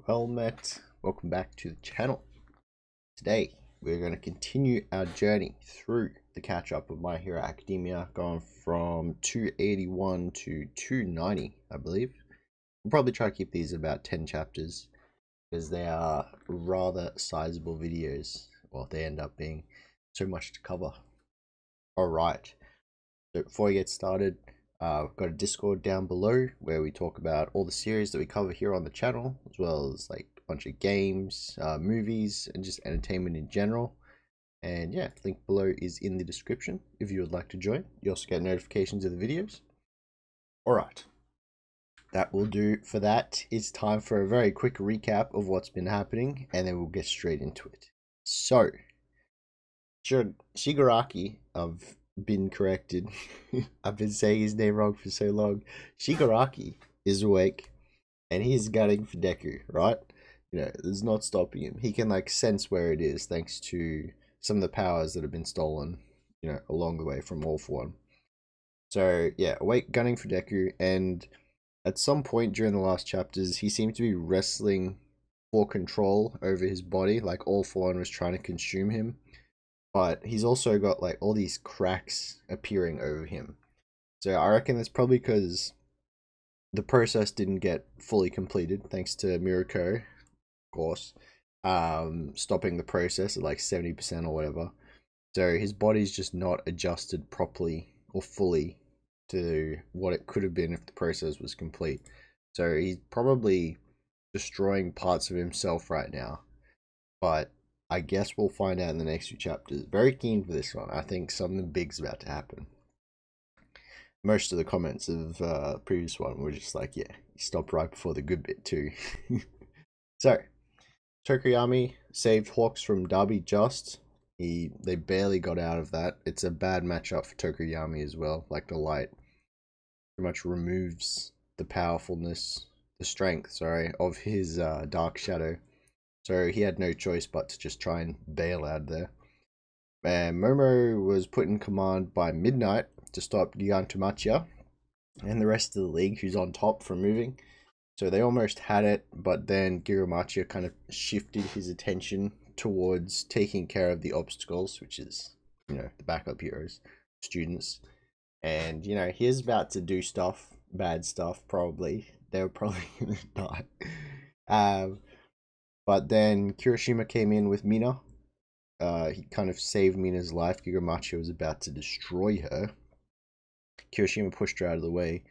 Well met. Welcome back to the channel. Today we're going to continue our journey through the catch-up of My Hero Academia, going from 281 to 290, I believe. We'll probably try to keep these about 10 chapters because they are rather sizable videos. Well, they end up being so much to cover. Alright, so before we get started, we've got a Discord down below where we talk about all the series that we cover here on the channel, as well as like a bunch of games, movies, and just entertainment in general. And yeah, link below is in the description if you would like to join. You also get notifications of the videos. Alright, that will do for that. It's time for a very quick recap of what's been happening, and then we'll get straight into it. So, Shigaraki, I've been corrected. I've been saying his name wrong for so long. Shigaraki is awake and he's gunning for Deku, right? You know, there's not stopping him. He can like sense where it is thanks to some of the powers that have been stolen, you know, along the way from All For One. So yeah, awake gunning for Deku, and at some point during the last chapters, he seemed to be wrestling for control over his body, like All For One was trying to consume him. But he's also got like all these cracks appearing over him. So I reckon that's probably because the process didn't get fully completed, thanks to Mirako, of course, stopping the process at like 70% or whatever. So his body's just not adjusted properly or fully to what it could have been if the process was complete. So he's probably destroying parts of himself right now. But I guess we'll find out in the next few chapters. Very keen for this one. I think something big's about to happen. Most of the comments of the previous one were just like, yeah, he stopped right before the good bit too. So, Tokoyami saved Hawks from Darby Just. They barely got out of that. It's a bad matchup for Tokoyami as well. Like the light pretty much removes the powerfulness, the strength, sorry, of his dark shadow. So he had no choice but to just try and bail out there. And Momo was put in command by Midnight to stop Gigantomachia and the rest of the league, who's on top, from moving. So they almost had it, but then Gigantomachia kind of shifted his attention towards taking care of the obstacles, which is, you know, the backup heroes, students. And, you know, he's about to do stuff, bad stuff, probably. They were probably going to die. But then Kirishima came in with Mina. He kind of saved Mina's life. Gigantomachia was about to destroy her. Kirishima pushed her out of the way,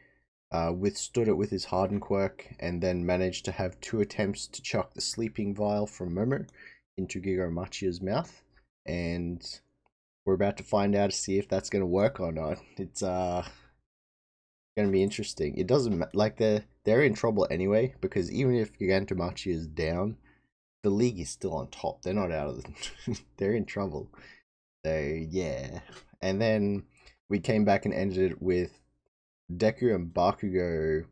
withstood it with his hardened quirk, and then managed to have 2 attempts to chuck the sleeping vial from Momo into Gigantomachia's mouth. And we're about to find out to see if that's going to work or not. It's going to be interesting. It doesn't like they're in trouble anyway, because even if Gigantomachia is down, the league is still on top. They're not out of the they're in trouble. So yeah. And then we came back and ended it with Deku and Bakugo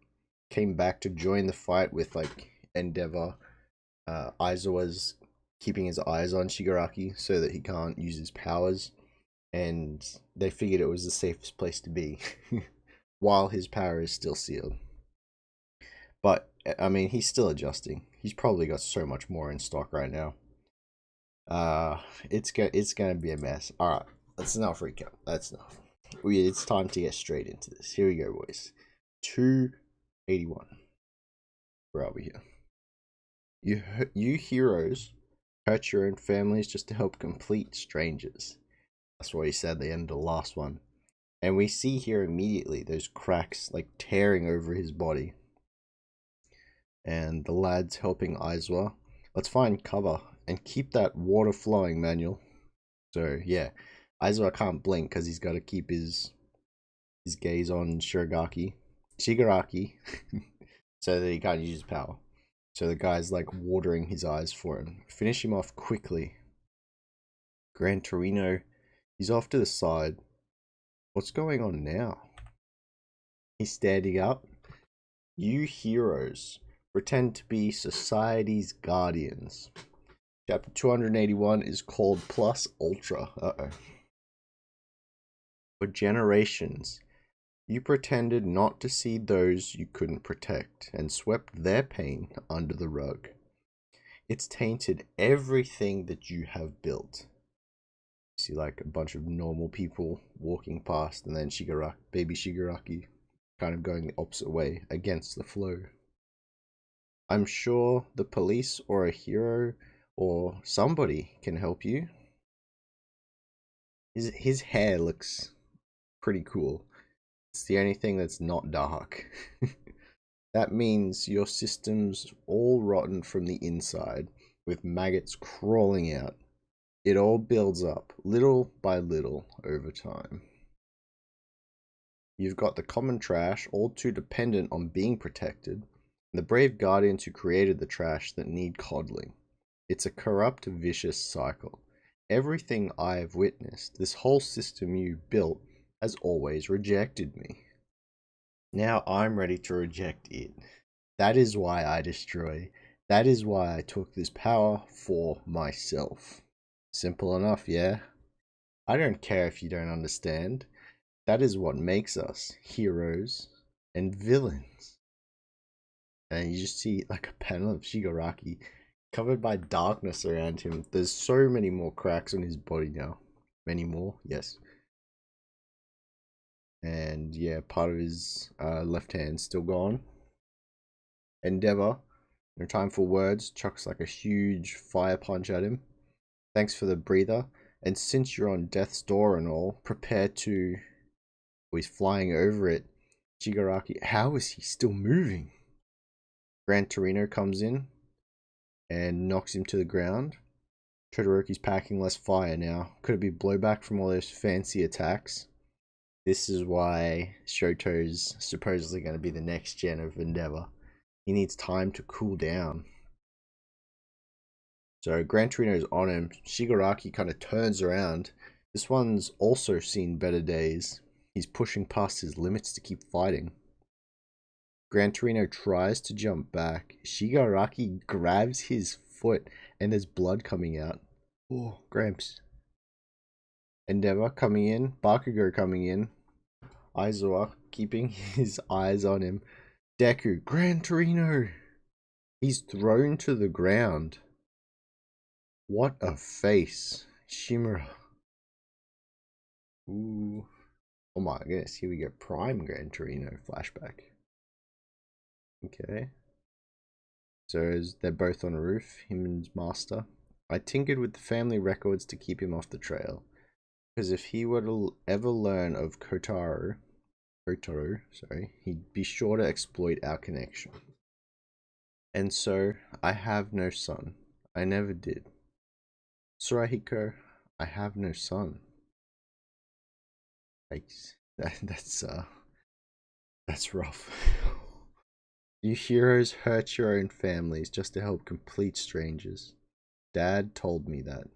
came back to join the fight with like Endeavor. Aizawa's keeping his eyes on Shigaraki so that he can't use his powers, and they figured it was the safest place to be while his power is still sealed. But I mean, he's still adjusting. He's probably got so much more in stock right now. It's gonna be a mess. All right, that's enough recap. That's enough. It's time to get straight into this. Here we go, boys. 281. Where are we here? You heroes hurt your own families just to help complete strangers. That's what he said at the end of the last one. And we see here immediately those cracks like tearing over his body. And the lad's helping Aizawa. Let's find cover and keep that water flowing, Manuel. So yeah, Aizawa can't blink because he's got to keep his gaze on Shigaraki, so that he can't use his power. So the guy's like watering his eyes for him. Finish him off quickly. Gran Torino, he's off to the side. What's going on now? He's standing up. You heroes pretend to be society's guardians. Chapter 281 is called Plus Ultra. For generations, you pretended not to see those you couldn't protect and swept their pain under the rug. It's tainted everything that you have built. You see like a bunch of normal people walking past, and then Shigaraki, baby Shigaraki, kind of going the opposite way against the flow. I'm sure the police or a hero or somebody can help you. His hair looks pretty cool. It's the only thing that's not dark. That means your system's all rotten from the inside, with maggots crawling out. It all builds up, little by little, over time. You've got the common trash, all too dependent on being protected, and the brave guardians who created the trash that need coddling. It's a corrupt, vicious cycle. Everything I have witnessed, this whole system you built, has always rejected me. Now I'm ready to reject it. That is why I destroy. That is why I took this power for myself. Simple enough, yeah? I don't care if you don't understand. That is what makes us heroes and villains. And you just see like a panel of Shigaraki covered by darkness around him. There's so many more cracks on his body now. Many more, yes. And yeah, part of his left hand still gone. Endeavor, no time for words, chucks like a huge fire punch at him. Thanks for the breather. And since you're on death's door and all, prepare to... Oh, he's flying over it. Shigaraki, how is he still moving? Gran Torino comes in and knocks him to the ground. Todoroki's packing less fire now. Could it be blowback from all those fancy attacks? This is why Shoto's supposedly going to be the next gen of Endeavor. He needs time to cool down. So Gran Torino's on him. Shigaraki kind of turns around. This one's also seen better days. He's pushing past his limits to keep fighting. Gran Torino tries to jump back. Shigaraki grabs his foot and there's blood coming out. Oh, Gramps. Endeavor coming in. Bakugo coming in. Aizawa keeping his eyes on him. Deku, Gran Torino. He's thrown to the ground. What a face. Shimura. Ooh. Oh my goodness, here we go. Prime Gran Torino flashback. Okay. So they're both on a roof, him and his master. I tinkered with the family records to keep him off the trail. Because if he were to ever learn of Kotaro, he'd be sure to exploit our connection. And so, I have no son. I never did. Surahiko, I have no son. Yikes. That's rough. You heroes hurt your own families just to help complete strangers. Dad told me that.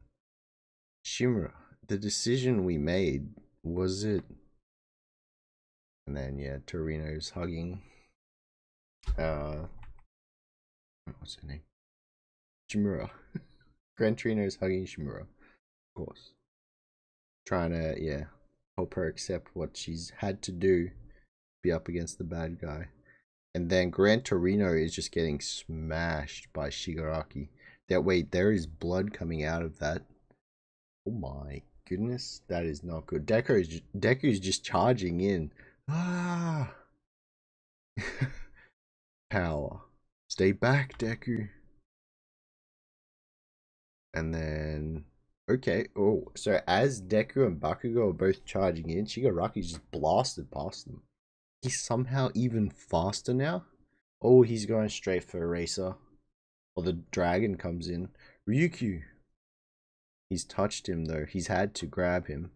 Shimura, the decision we made, was it? And then yeah, Torino's hugging what's her name? Shimura. Gran Torino's hugging Shimura. Of course. Trying to, yeah, help her accept what she's had to do, be up against the bad guy. And then Gran Torino is just getting smashed by Shigaraki. That wait, there is blood coming out of that. Oh my goodness, that is not good. Deku's just charging in. Ah! Power. Stay back, Deku. And then... Okay, oh, so as Deku and Bakugo are both charging in, Shigaraki just blasted past them. He's somehow even faster now? Oh, he's going straight for Eraser. Or the dragon comes in. Ryukyu. He's touched him though. He's had to grab him.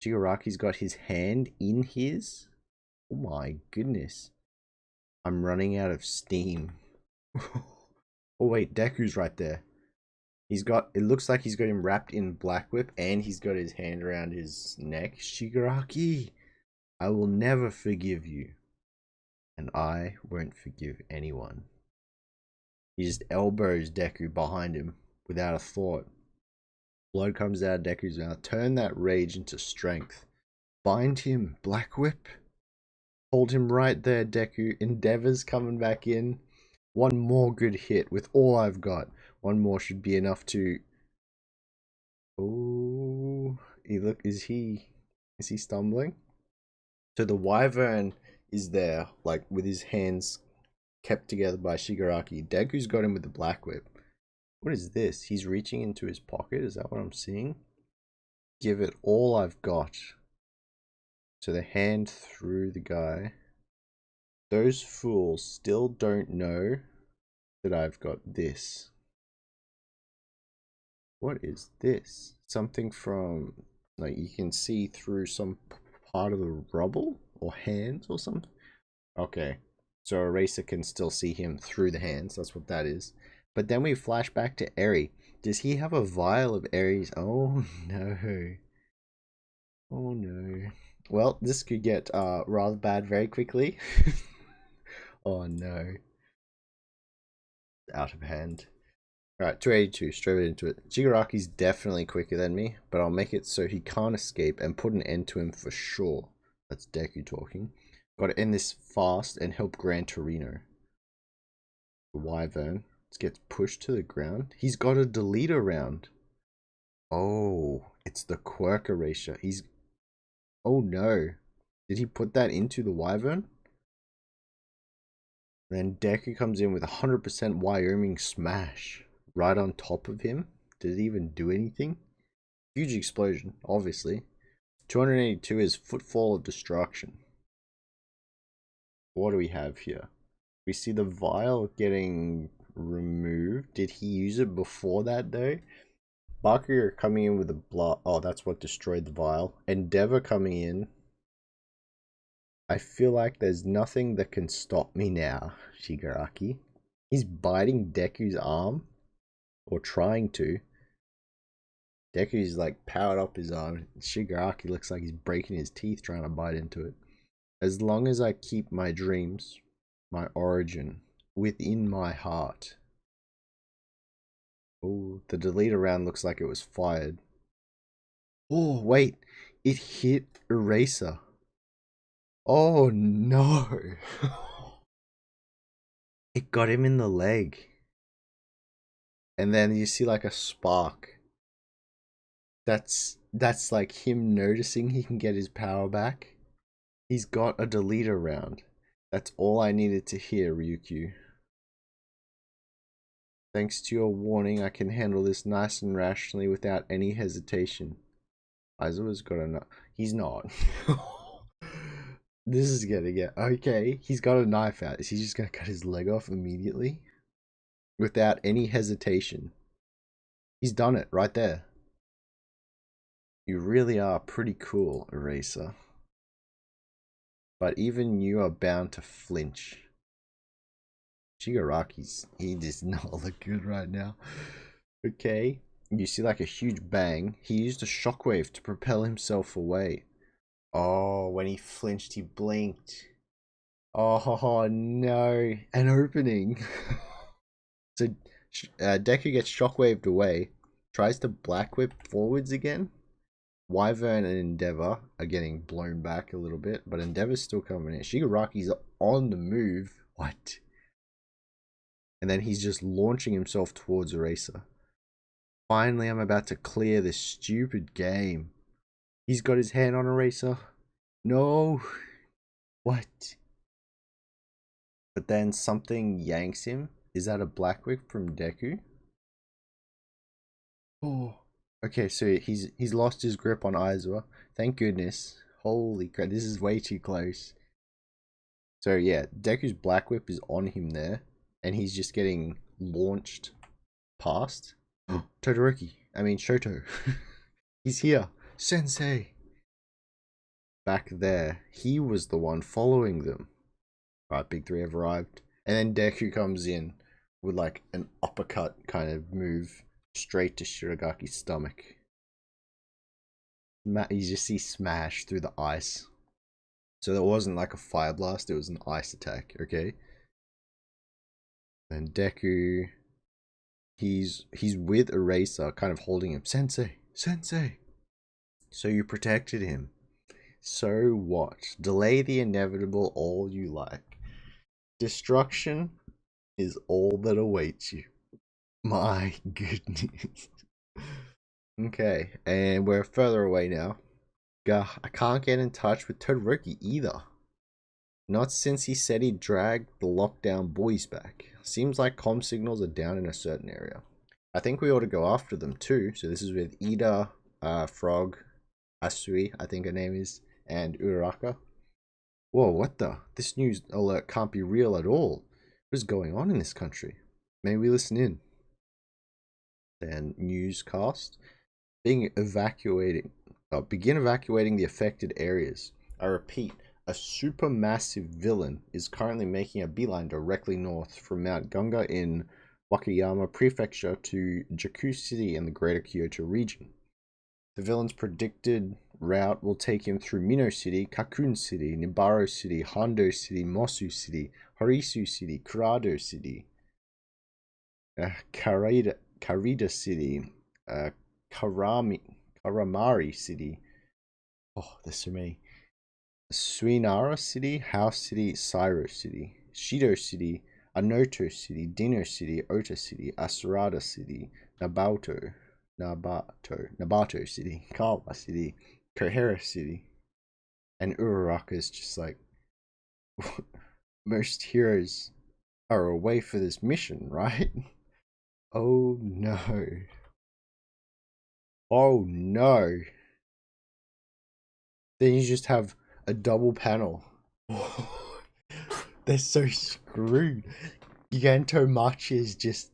Shigaraki's got his hand in his. Oh my goodness. I'm running out of steam. Oh wait, Deku's right there. He's got, it looks like he's got him wrapped in Black Whip and he's got his hand around his neck. Shigaraki, I will never forgive you. And I won't forgive anyone. He just elbows Deku behind him without a thought. Blood comes out of Deku's mouth. Turn that rage into strength. Bind him, Black Whip. Hold him right there, Deku. Endeavor's coming back in. One more good hit with all I've got. One more should be enough to... Oh, is he stumbling? So the wyvern is there, like with his hands kept together by Shigaraki. Deku's got him with the black whip. What is this? He's reaching into his pocket. Is that what I'm seeing? Give it all I've got. So the hand through the guy. Those fools still don't know that I've got this. What is this? Something from, like, you can see through some part of the rubble or hands or something. Okay, so Eraser can still see him through the hands. That's what that is. But then we flash back to Eri. Does he have a vial of Eri's? Oh no. Oh no. Well, this could get rather bad very quickly. Oh no. Out of hand. Alright, 282, straight into it. Shigaraki's definitely quicker than me, but I'll make it so he can't escape and put an end to him for sure. That's Deku talking. Gotta end this fast and help Gran Torino. The wyvern gets pushed to the ground. He's got a delete around. Oh, it's the quirk erasure. Oh no. Did he put that into the wyvern? Then Deku comes in with 100% Wyoming smash right on top of him. Did it even do anything? Huge explosion, obviously. 282 is Footfall of Destruction. What do we have here? We see the vial getting removed. Did he use it before that though? Bakugo coming in with the blood. Oh, that's what destroyed the vial. Endeavor coming in. I feel like there's nothing that can stop me now, Shigaraki. He's biting Deku's arm. Or trying to. Deku's like powered up his arm. Shigaraki looks like he's breaking his teeth trying to bite into it. As long as I keep my dreams, my origin, within my heart. Oh, the delete round looks like it was fired. Oh, wait. It hit Eraser. Oh, no. It got him in the leg. And then you see like a spark. That's like him noticing he can get his power back. He's got a deleter round. That's all I needed to hear, Ryukyu. Thanks to your warning, I can handle this nice and rationally without any hesitation. Aizawa's got a... He's not. This is gonna get... Okay, he's got a knife out. Is he just gonna cut his leg off immediately? Without any hesitation. He's done it right there. You really are pretty cool, Eraser. But even you are bound to flinch. He does not look good right now. Okay. You see like a huge bang. He used a shockwave to propel himself away. Oh, when he flinched, he blinked. Oh, no. An opening. So, Deku gets shockwaved away. Tries to black whip forwards again. Wyvern and Endeavor are getting blown back a little bit, but Endeavor's still coming in. Shigaraki's on the move. What? And then he's just launching himself towards Eraser. Finally, I'm about to clear this stupid game. He's got his hand on Eraser. No. What? But then something yanks him. Is that a black whip from Deku? Oh. Okay, so he's lost his grip on Aizawa. Thank goodness. Holy crap, this is way too close. So yeah, Deku's black whip is on him there. And he's just getting launched past. Todoroki. I mean Shoto. He's here. Sensei. Back there. He was the one following them. Right, Big Three have arrived. And then Deku comes in with like an uppercut kind of move straight to Shiragaki's stomach. You just see smash through the ice. So that wasn't like a fire blast, it was an ice attack, okay? Then Deku, he's with Eraser, kind of holding him. Sensei, Sensei. So you protected him. So what? Delay the inevitable all you like. Destruction is all that awaits you. My goodness. Okay, and we're further away now. I can't get in touch with Todoroki either. Not since he said he'd drag the lockdown boys back. Seems like comm signals are down in a certain area. I think we ought to go after them too. So this is with Ida, Frog, Asui, I think her name is, and Uraraka. Whoa, what the? This news alert can't be real at all. What is going on in this country? May we listen in? Then newscast. Begin evacuating the affected areas. I repeat, a supermassive villain is currently making a beeline directly north from Mount Gunga in Wakayama Prefecture to Jaku City in the greater Kyoto region. The villain's predicted route will take him through Mino City, Kakun City, Nibaro City, Hondo City, Mosu City, Harisu City, Kurado City, Karida City, Karamari City. Oh, there's so many. Suinara City, House City, Syro City, Shido City, Anoto City, Dino City, Ota City, Asurada City, Nabato City, Kawa City, Kohara City. And Uraraka is just like, most heroes are away for this mission, right? Oh no. Oh no. Then you just have a double panel. They're so screwed. Gigantomachia is just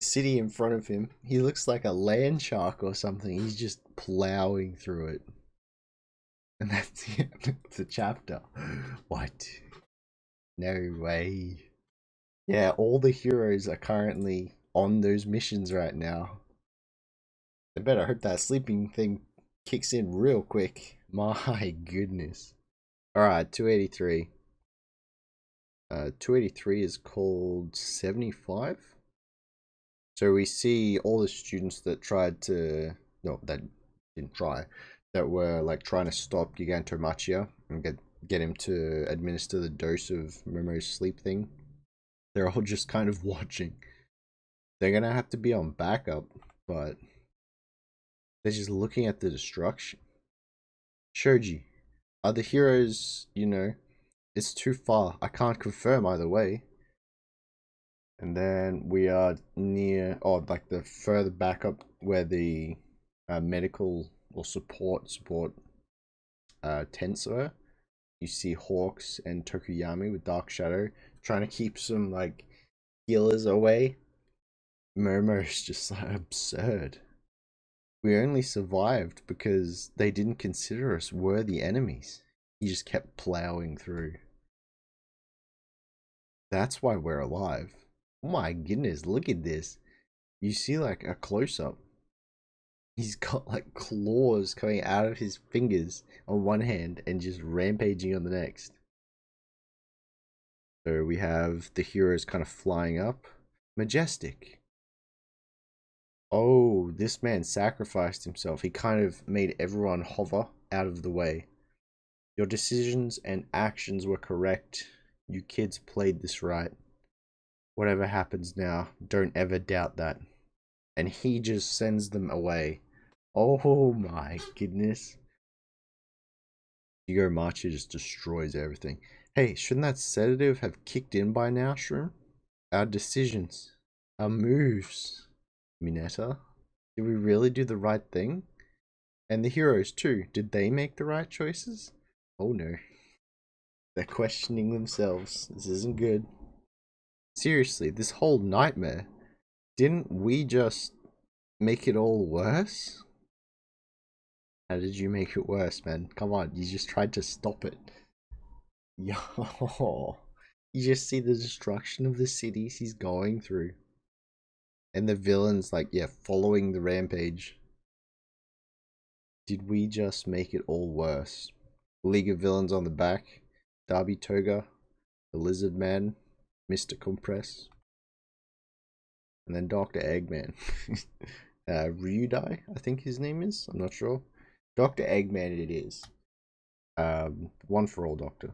sitting in front of him. He looks like a land shark or something. He's just plowing through it. And that's the end of the chapter. What? No way. Yeah, all the heroes are currently on those missions right now. I better hope that sleeping thing kicks in real quick. My goodness. Alright, 283. 283 is called 75. So we see all the students that tried to, no, that didn't try, that were like trying to stop Gigantomachia and get him to administer the dose of Momo's sleep thing. They're all just kind of watching. They're gonna have to be on backup, but they're just looking at the destruction. Shoji, are the heroes, it's too far. I can't confirm either way. And then we are near, like the further back up where the medical or support tents are. You see Hawks and Tokuyami with Dark Shadow trying to keep some like healers away. Momo's just like absurd. We only survived because they didn't consider us worthy enemies. He just kept plowing through. That's why we're alive. Oh my goodness, look at this. You see like a close-up. He's got like claws coming out of his fingers on one hand and just rampaging on the next. So we have the heroes kind of flying up. Majestic. Oh, this man sacrificed himself. He kind of made everyone hover out of the way. Your decisions and actions were correct. You kids played this right. Whatever happens now, don't ever doubt that. And he just sends them away. Oh my goodness. Gigantomachia just destroys everything. Hey, shouldn't that sedative have kicked in by now, Shroom? Our decisions. Our moves. Mineta. Did we really do the right thing? And the heroes too. Did they make the right choices? Oh no. They're questioning themselves. This isn't good. Seriously, this whole nightmare. Didn't we just make it all worse? How did you make it worse, man? Come on, you just tried to stop it. Yo. You just see the destruction of the cities he's going through. And the villains, like, yeah, following the rampage. Did we just make it all worse? League of Villains on the back. Darby Toga. The Lizard Man. Mr. Compress. And then Dr. Eggman. Ryudai, I think his name is. I'm not sure. Dr. Eggman it is. One for all doctor.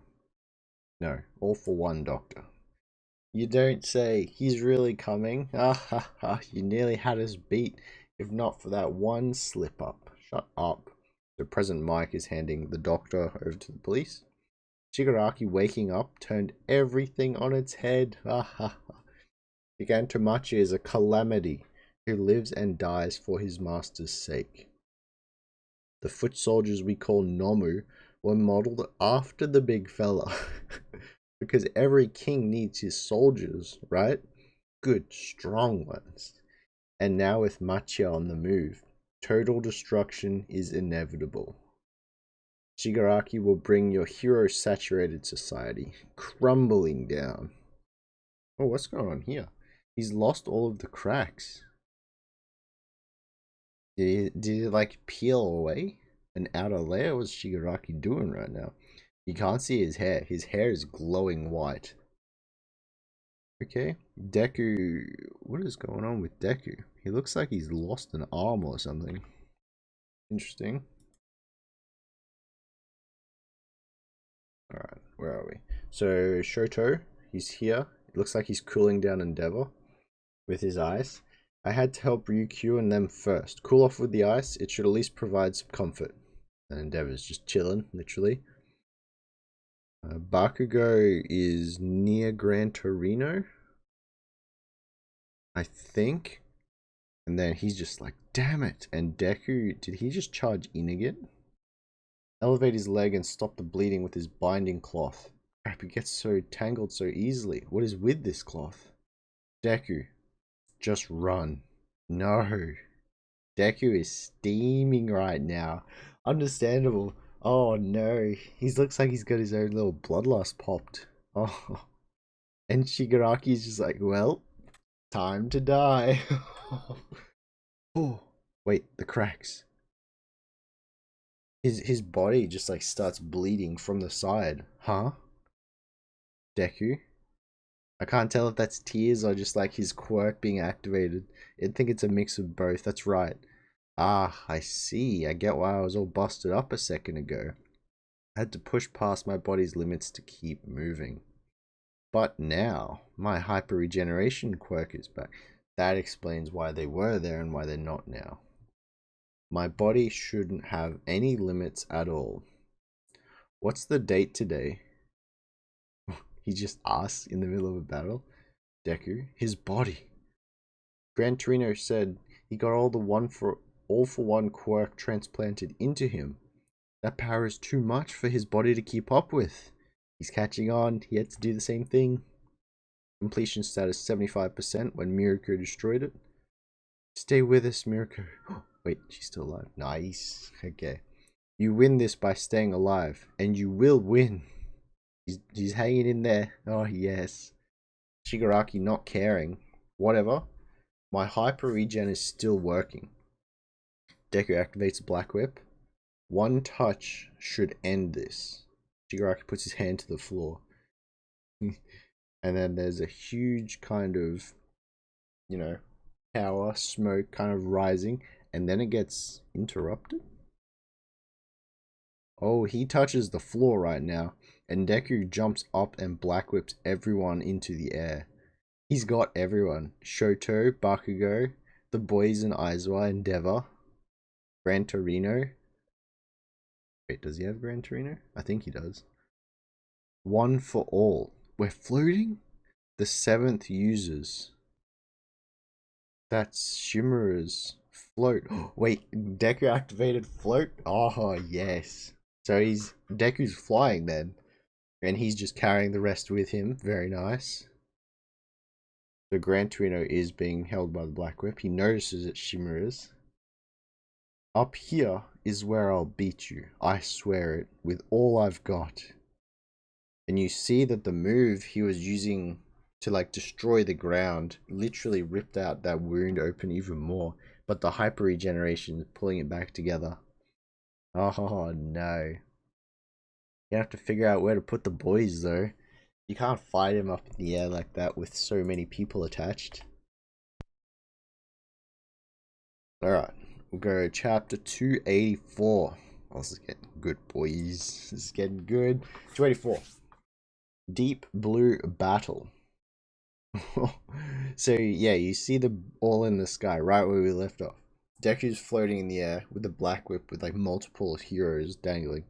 No, all for one doctor. You don't say. He's really coming. Ah ha ha. You nearly had us beat, if not for that one slip up. Shut up. So President Mike is handing the doctor over to the police. Shigaraki waking up turned everything on its head. Ah ha ha. Gigantomachia is a calamity who lives and dies for his master's sake. The foot soldiers we call Nomu were modeled after the big fella. Because every king needs his soldiers, right? Good, strong ones. And now with Machia on the move, total destruction is inevitable. Shigaraki will bring your hero-saturated society crumbling down. Oh, what's going on here? He's lost all of the cracks. Did it like peel away? An outer layer? What's Shigaraki doing right now? You can't see his hair. His hair is glowing white. Okay. Deku. What is going on with Deku? He looks like he's lost an arm or something. Interesting. Alright, where are we? So, Shoto, he's here. It looks like he's cooling down Endeavor with his ice. I had to help Ryukyu and them first. Cool off with the ice. It should at least provide some comfort. And Endeavor's just chilling, literally. Bakugo is near Gran Torino, I think. And then he's just like, damn it. And Deku, did he just charge in again? Elevate his leg and stop the bleeding with his binding cloth. Crap, he gets so tangled so easily. What is with this cloth? Deku, just run. No. Deku is steaming right now. Understandable. Oh no. He looks like he's got his own little bloodlust popped. Oh. And Shigaraki's just like, well, time to die. Oh. Wait, the cracks. His body just like starts bleeding from the side. Huh? Deku? I can't tell if that's tears or just like his quirk being activated. I think it's a mix of both. That's right. Ah, I see. I get why I was all busted up a second ago. I had to push past my body's limits to keep moving. But now, my hyper regeneration quirk is back. That explains why they were there and why they're not now. My body shouldn't have any limits at all. What's the date today? He just asks in the middle of a battle. Deku, his body. Gran Torino said he got all for one quirk transplanted into him. That power is too much for his body to keep up with. He's catching on. He had to do the same thing. Completion status 75% when Mirko destroyed it. Stay with us, Mirko. Wait, she's still alive. Nice. Okay. You win this by staying alive, and you will win. He's hanging in there. Oh, yes. Shigaraki not caring. Whatever. My hyper regen is still working. Deku activates Black Whip. One touch should end this. Shigaraki puts his hand to the floor. And then there's a huge kind of, you know, power, smoke kind of rising. And then it gets interrupted. Oh, he touches the floor right now. And Deku jumps up and Black Whips everyone into the air. He's got everyone. Shoto, Bakugo, the boys in Aizawa, Endeavor, Gran Torino. Wait, does he have Gran Torino? I think he does. One for all. We're floating? The 7th users. That's Shimura's float. Wait, Deku activated float? Oh, yes. So Deku's flying then. And he's just carrying the rest with him. Very nice. So Gran Torino is being held by the Black Whip. He notices it's Shimura's. Up here is where I'll beat you. I swear it. With all I've got. And you see that the move he was using to like destroy the ground literally ripped out that wound open even more. But the hyper regeneration is pulling it back together. Oh no. You have to figure out where to put the boys though. You can't fight him up in the air like that with so many people attached. Alright, we'll go chapter 284. Oh, this is getting good, boys. This is getting good. 284. Deep Blue Battle. So yeah, you see the all in the sky right where we left off. Deku's floating in the air with a black whip with like multiple heroes dangling.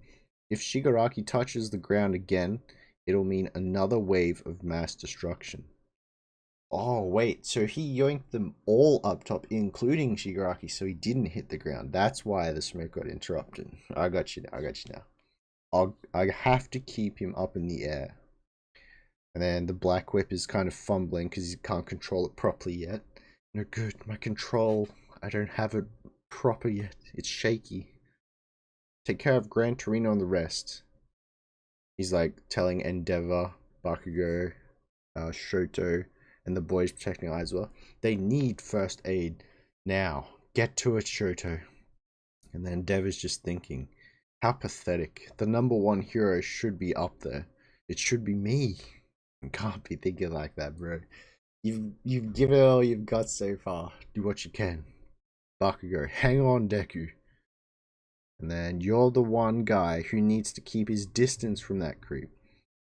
If Shigaraki touches the ground again, it'll mean another wave of mass destruction. Oh wait, so he yoinked them all up top, including Shigaraki, so he didn't hit the ground. That's why the smoke got interrupted. I got you now. I got you now. I have to keep him up in the air. And then the black whip is kind of fumbling because he can't control it properly yet. No good, my control, I don't have it proper yet. It's shaky. Take care of Gran Torino and the rest. He's like telling Endeavor, Bakugo, Shoto, and the boys protecting Aizawa. They need first aid now. Get to it, Shoto. And then Endeavor's just thinking, how pathetic. The number one hero should be up there. It should be me. You can't be thinking like that, bro. You've given it all you've got so far. Do what you can. Bakugo, hang on, Deku. And then you're the one guy who needs to keep his distance from that creep.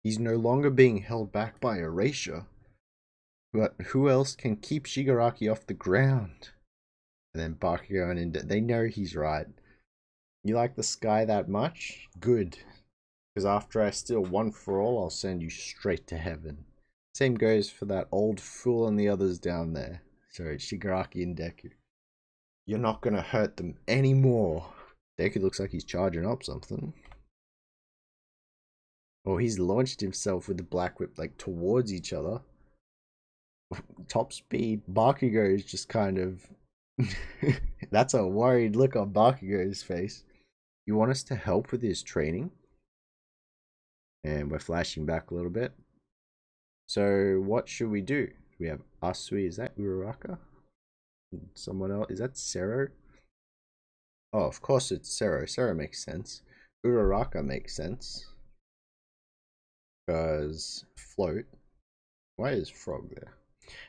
He's no longer being held back by Erasure. But who else can keep Shigaraki off the ground? And then Bakugo and they know he's right. You like the sky that much? Good. Because after I steal one for all, I'll send you straight to heaven. Same goes for that old fool and the others down there. Sorry, Shigaraki and Deku. You're not gonna hurt them anymore. Deku looks like he's charging up something. Oh, he's launched himself with the black whip like towards each other. Top speed. Bakugo is just kind of... That's a worried look on Bakugo's face. You want us to help with his training? And we're flashing back a little bit. So what should we do? We have Asui. Is that Uraraka? Someone else? Is that Sero? Oh, of course it's Sero. Sero makes sense. Uraraka makes sense. Because float. Why is Frog there?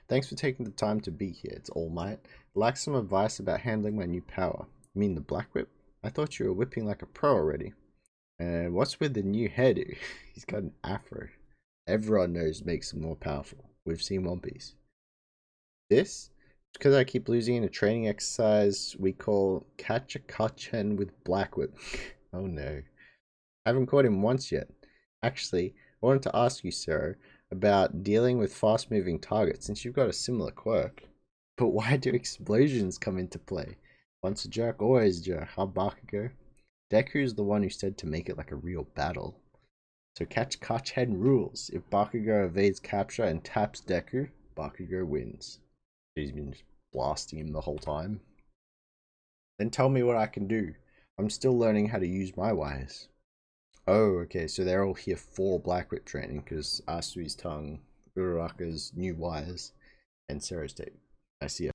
Thanks for taking the time to be here. It's All Might. I'd like some advice about handling my new power. You mean the Black Whip? I thought you were whipping like a pro already. And what's with the new hairdo? He's got an afro. Everyone knows makes him more powerful. We've seen One Piece. This? Because I keep losing in a training exercise we call catch a Kachen with Black Whip. Oh no. I haven't caught him once yet. Actually, I wanted to ask you, Sarah, about dealing with fast moving targets since you've got a similar quirk. But why do explosions come into play? Once a jerk, always a jerk. How Bakugo? Deku's the one who said to make it like a real battle. So catch Kachen rules. If Bakugo evades capture and taps Deku, Bakugo wins. He's been just blasting him the whole time. Then tell me what I can do. I'm still learning how to use my wires. Oh, okay, so they're all here for Black Whip training because Asui's tongue, Uraraka's new wires, and Sero's tape. I see it.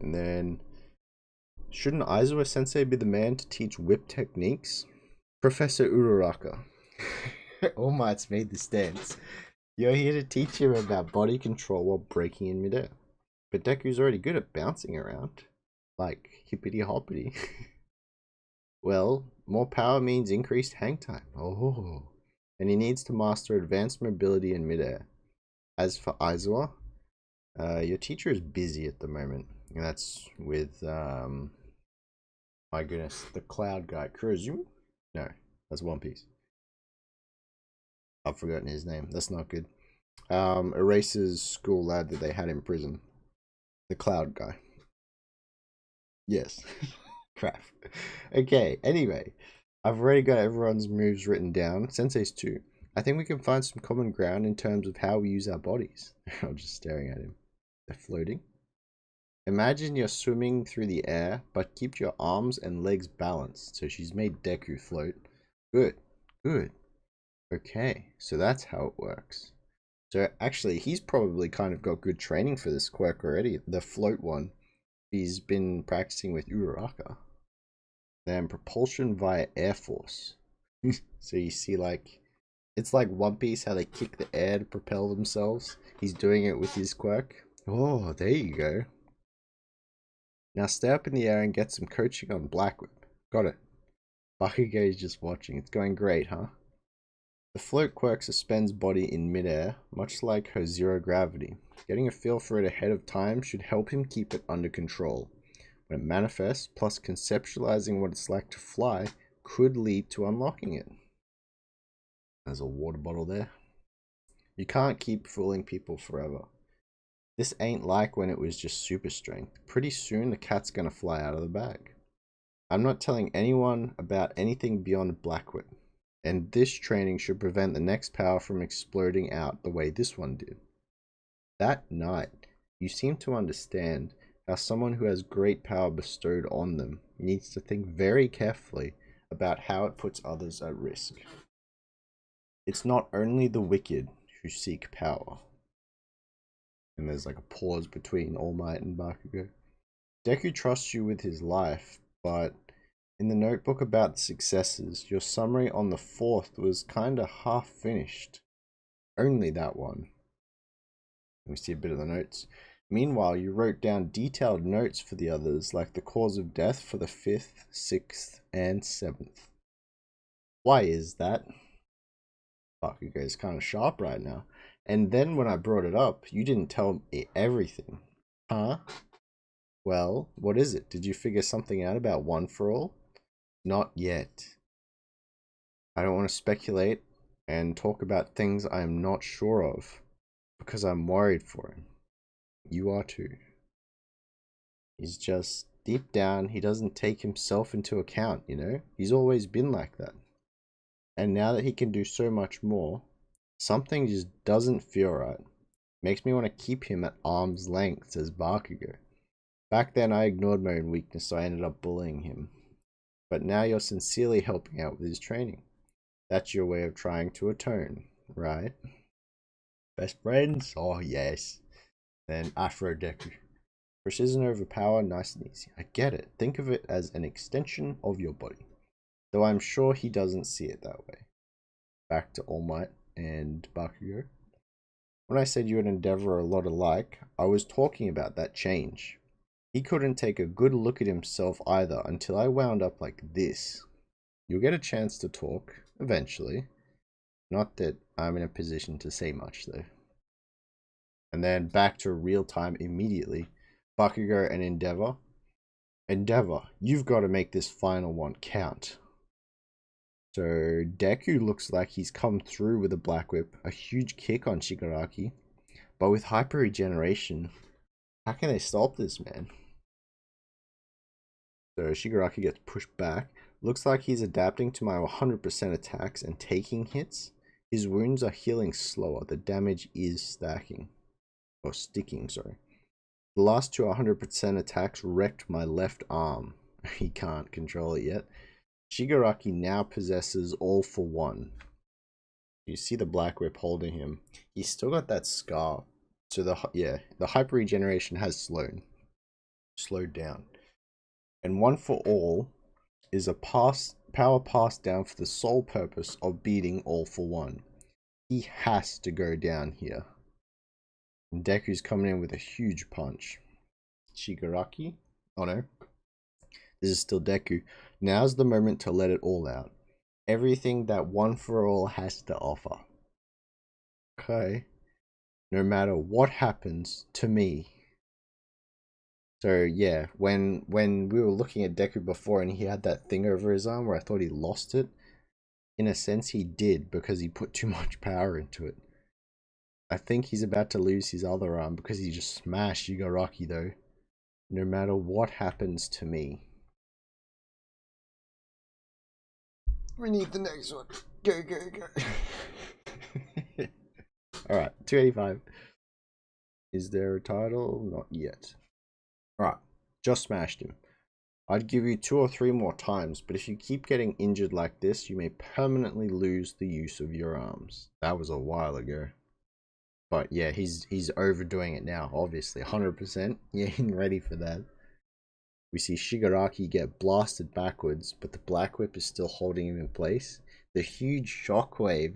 And then, shouldn't Aizawa Sensei be the man to teach whip techniques? Professor Uraraka. All Might's made the stance. You're here to teach him about body control while breaking in midair. But Deku's already good at bouncing around. Like, hippity hoppity. Well, more power means increased hang time. Oh. And he needs to master advanced mobility in midair. As for Aizawa, your teacher is busy at the moment. And that's with, my goodness, the cloud guy. Kurozumu? No, that's One Piece. I've forgotten his name. That's not good. Eraser's school lad that they had in prison. The cloud guy. Yes. Crap. Okay, anyway. I've already got everyone's moves written down. Sensei's too. I think we can find some common ground in terms of how we use our bodies. I'm just staring at him. They're floating. Imagine you're swimming through the air, but keep your arms and legs balanced. So she's made Deku float. Good. Good. Okay, so that's how it works. So actually, he's probably kind of got good training for this quirk already. The float one. He's been practicing with Uraraka. Then propulsion via air force. So you see, like, it's like One Piece how they kick the air to propel themselves. He's doing it with his quirk. Oh, there you go. Now stay up in the air and get some coaching on Black Whip. Got it. Bakugo is just watching. It's going great, huh? The float quirk suspends body in midair, much like her zero gravity. Getting a feel for it ahead of time should help him keep it under control. When it manifests, plus conceptualizing what it's like to fly, could lead to unlocking it. There's a water bottle there. You can't keep fooling people forever. This ain't like when it was just super strength. Pretty soon the cat's gonna fly out of the bag. I'm not telling anyone about anything beyond Black Whip, and this training should prevent the next power from exploding out the way this one did. That night, you seem to understand how someone who has great power bestowed on them needs to think very carefully about how it puts others at risk. It's not only the wicked who seek power. And there's like a pause between All Might and Bakugo. Deku trusts you with his life, but in the notebook about the successes, your summary on the 4th was kinda half finished. Only that one. Let me see a bit of the notes. Meanwhile, you wrote down detailed notes for the others, like the cause of death for the 5th, 6th, and 7th. Why is that? Bakugo is kind of sharp right now. And then when I brought it up, you didn't tell me everything. Huh? Well, what is it? Did you figure something out about One for All? Not yet. I don't want to speculate and talk about things I am not sure of, because I'm worried for him. You are too. He's just, deep down, he doesn't take himself into account, you know? He's always been like that. And now that he can do so much more, something just doesn't feel right. Makes me want to keep him at arm's length, says Bakugo. Back then I ignored my own weakness, so I ended up bullying him. But now you're sincerely helping out with his training. That's your way of trying to atone, right? Best friends? Oh yes. Then Afro Deku. Precision over power, nice and easy. I get it. Think of it as an extension of your body. Though I'm sure he doesn't see it that way. Back to All Might and Bakugo. When I said you and Endeavor are a lot alike, I was talking about that change. He couldn't take a good look at himself either until I wound up like this. You'll get a chance to talk, eventually. Not that I'm in a position to say much, though. And then back to real time immediately. Bakugo and Endeavor. Endeavor, you've got to make this final one count. So Deku looks like he's come through with a Black Whip, a huge kick on Shigaraki. But with hyper regeneration, how can they stop this, man? So Shigaraki gets pushed back. Looks like he's adapting to my 100% attacks and taking hits. His wounds are healing slower. The damage is stacking. Or sticking, sorry. The last two 100% attacks wrecked my left arm. He can't control it yet. Shigaraki now possesses All for One. You see the Black Whip holding him. He's still got that scar. So the hyper regeneration has slowed down. And One for All is a power passed down for the sole purpose of beating All for One. He has to go down here. And Deku's coming in with a huge punch. Shigaraki? Oh no. This is still Deku. Now's the moment to let it all out. Everything that One for All has to offer. Okay. No matter what happens to me. So yeah, when we were looking at Deku before and he had that thing over his arm where I thought he lost it, in a sense he did because he put too much power into it. I think he's about to lose his other arm because he just smashed Shigaraki though. No matter what happens to me. We need the next one. Go, go, go. Alright, 285. Is there a title? Not yet. Alright, just smashed him. I'd give you 2 or 3 more times, but if you keep getting injured like this, you may permanently lose the use of your arms. That was a while ago. But yeah, he's overdoing it now, obviously. 100%. Yeah, ready for that. We see Shigaraki get blasted backwards, but the Black Whip is still holding him in place. The huge shockwave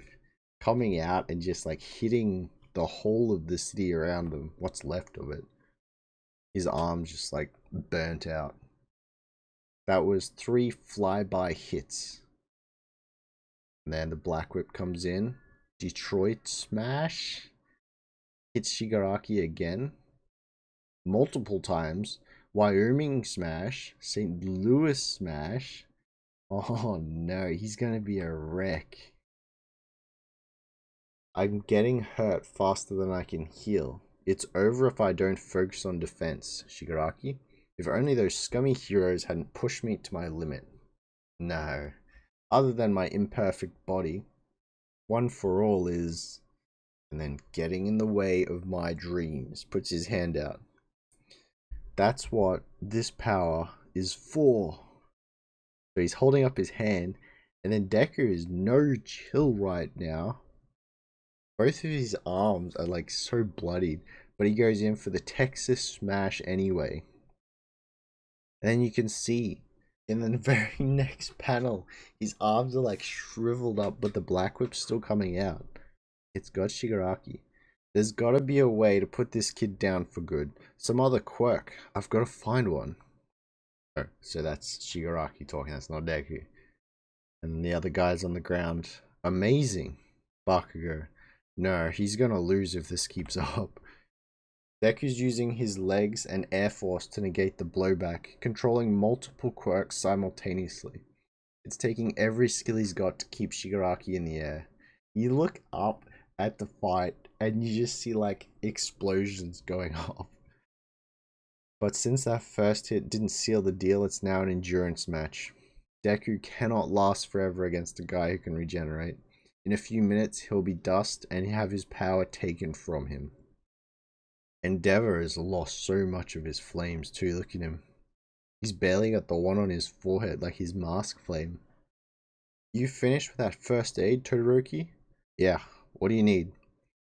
coming out and just like hitting the whole of the city around him, what's left of it. His arms just like burnt out. That was 3 flyby hits. And then the Black Whip comes in. Detroit Smash. Hits Shigaraki again. Multiple times. Wyoming Smash. St. Louis Smash. Oh no, he's gonna be a wreck. I'm getting hurt faster than I can heal. It's over if I don't focus on defense, Shigaraki. If only those scummy heroes hadn't pushed me to my limit. No. Other than my imperfect body, one for all is... And then getting in the way of my dreams. Puts his hand out. That's what this power is for. So he's holding up his hand. And then Deku is no chill right now. Both of his arms are like so bloodied. But he goes in for the Texas Smash anyway. And then you can see in the very next panel, his arms are like shriveled up, but the Black Whip's still coming out. It's got Shigaraki. There's gotta be a way to put this kid down for good. Some other quirk. I've gotta find one. Oh, so that's Shigaraki talking, that's not Deku. And the other guy's on the ground. Amazing. Bakugo. No, he's gonna lose if this keeps up. Deku's using his legs and air force to negate the blowback, controlling multiple quirks simultaneously. It's taking every skill he's got to keep Shigaraki in the air. You look up at the fight and you just see like explosions going off. But since that first hit didn't seal the deal, it's now an endurance match. Deku cannot last forever against a guy who can regenerate. In a few minutes, he'll be dust and have his power taken from him. Endeavor has lost so much of his flames too, look at him. He's barely got the one on his forehead like his mask flame. You finished with that first aid, Todoroki? Yeah, what do you need?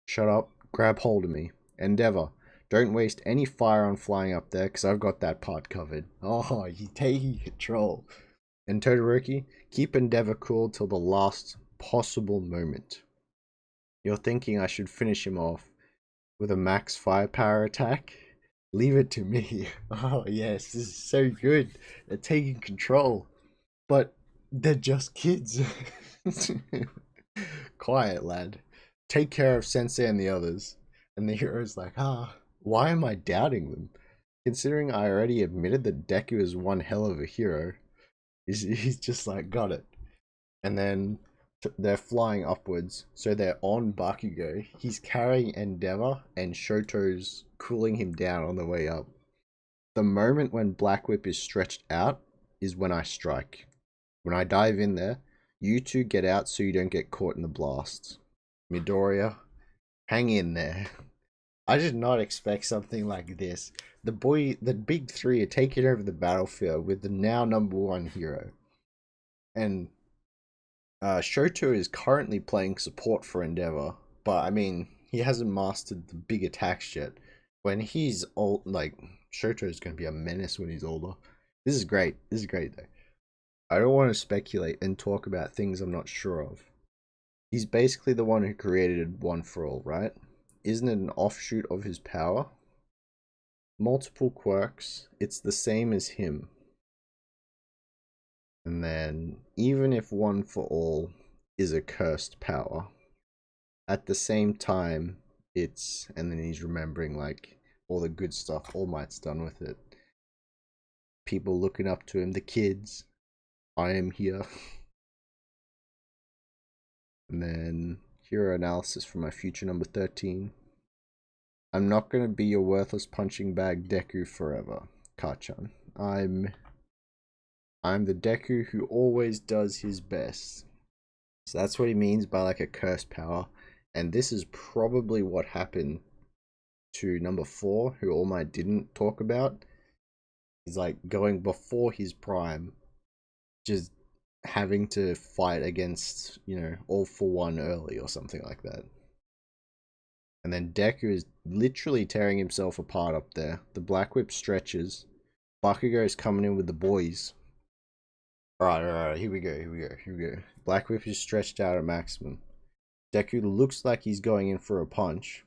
Shut up, grab hold of me. Endeavor, don't waste any fire on flying up there, because I've got that part covered. Oh, he's taking control. And Todoroki, keep Endeavor cool till the last possible moment. You're thinking I should finish him off with a max firepower attack? Leave it to me. Oh yes, this is so good. They're taking control. But they're just kids. Quiet, lad. Take care of Sensei and the others. And the hero's like, why am I doubting them? Considering I already admitted that Deku is one hell of a hero. He's just like, got it. And then they're flying upwards, so they're on Bakugo. He's carrying Endeavor, and Shoto's cooling him down on the way up. The moment when Black Whip is stretched out is when I strike. When I dive in there, you two get out so you don't get caught in the blasts. Midoriya, hang in there. I did not expect something like this. The big three are taking over the battlefield with the now #1 hero. And Shoto is currently playing support for Endeavor, but I mean, he hasn't mastered the big attacks yet. When he's old, like, Shoto is going to be a menace when he's older. This is great. This is great, though. I don't want to speculate and talk about things I'm not sure of. He's basically the one who created One for All, right? Isn't it an offshoot of his power? Multiple quirks. It's the same as him. And then, even if One for All is a cursed power, at the same time, it's... And then he's remembering, like, all the good stuff All Might's done with it. People looking up to him, the kids. I am here. And then, hero analysis for my future number 13. I'm not going to be your worthless punching bag Deku forever, Kachan. I'm the Deku who always does his best. So that's what he means by like a cursed power. And this is probably what happened to number 4, who All Might didn't talk about. He's like going before his prime, just having to fight against, you know, All for One early or something like that. And then Deku is literally tearing himself apart up there. The Black Whip stretches. Bakugo is coming in with the boys. Alright, here we go. Black Whip is stretched out at maximum. Deku looks like he's going in for a punch.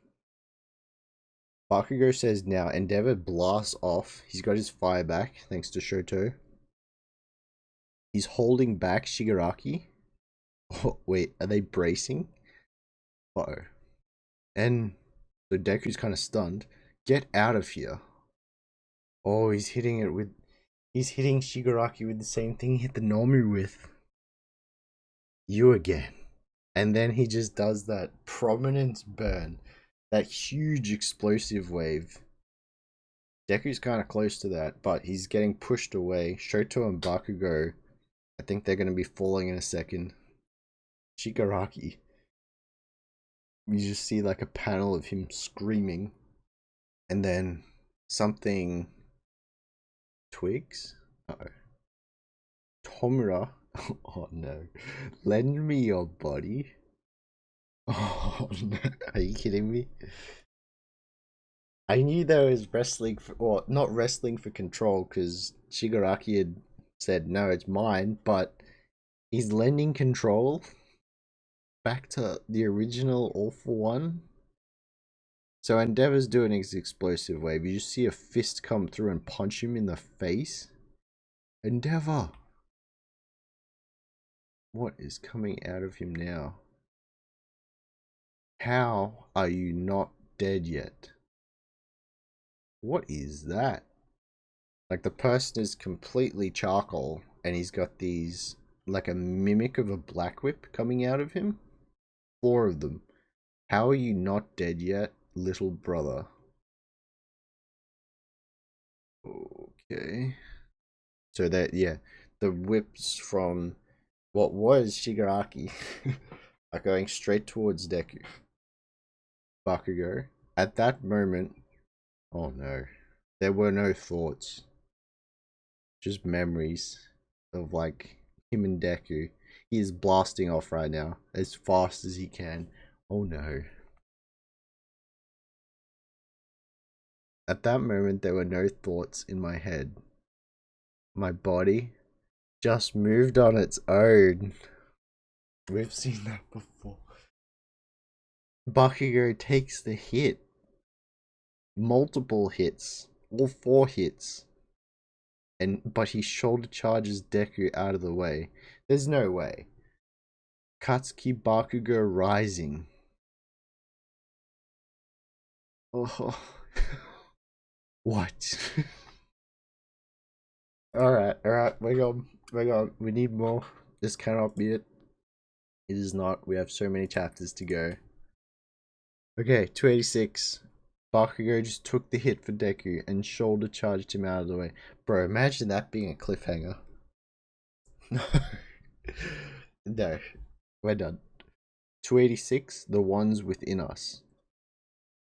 Bakugo says now, Endeavor blasts off. He's got his fire back, thanks to Shoto. He's holding back Shigaraki. Oh, wait, are they bracing? Uh-oh. And so Deku's kind of stunned. Get out of here. Oh, he's hitting it with... He's hitting Shigaraki with the same thing he hit the Nomu with. You again. And then he just does that prominence burn. That huge explosive wave. Deku's kind of close to that, but he's getting pushed away. Shoto and Bakugo, I think they're going to be falling in a second. Shigaraki, you just see like a panel of him screaming. And then something twigs. Uh-oh. Tomura. Oh no. Lend me your body. Oh no. Are you kidding me? I knew there was wrestling for, or not wrestling for control, because Shigaraki had said, no, it's mine, but he's lending control back to the original All for One. So Endeavor's doing his explosive wave. You just see a fist come through and punch him in the face. Endeavor! What is coming out of him now? How are you not dead yet? What is that? Like the person is completely charcoal and he's got these, like a mimic of a black whip coming out of him. 4 of them. How are you not dead yet, little brother? Okay. So that, yeah, the whips from what was Shigaraki are going straight towards Deku. Bakugo. At that moment, oh no, there were no thoughts. Just memories of like him and Deku. He is blasting off right now as fast as he can. Oh no. At that moment, there were no thoughts in my head. My body just moved on its own. We've seen that before. Bakugo takes the hit. Multiple hits. All 4 hits. But he shoulder charges Deku out of the way. There's no way. Katsuki Bakugo rising. Oh. What? Alright, we're on. We need more. This cannot be it. It is not. We have so many chapters to go. Okay, 286. Bakugo just took the hit for Deku and shoulder charged him out of the way. Bro, imagine that being a cliffhanger. No. No. We're done. 286. The ones within us.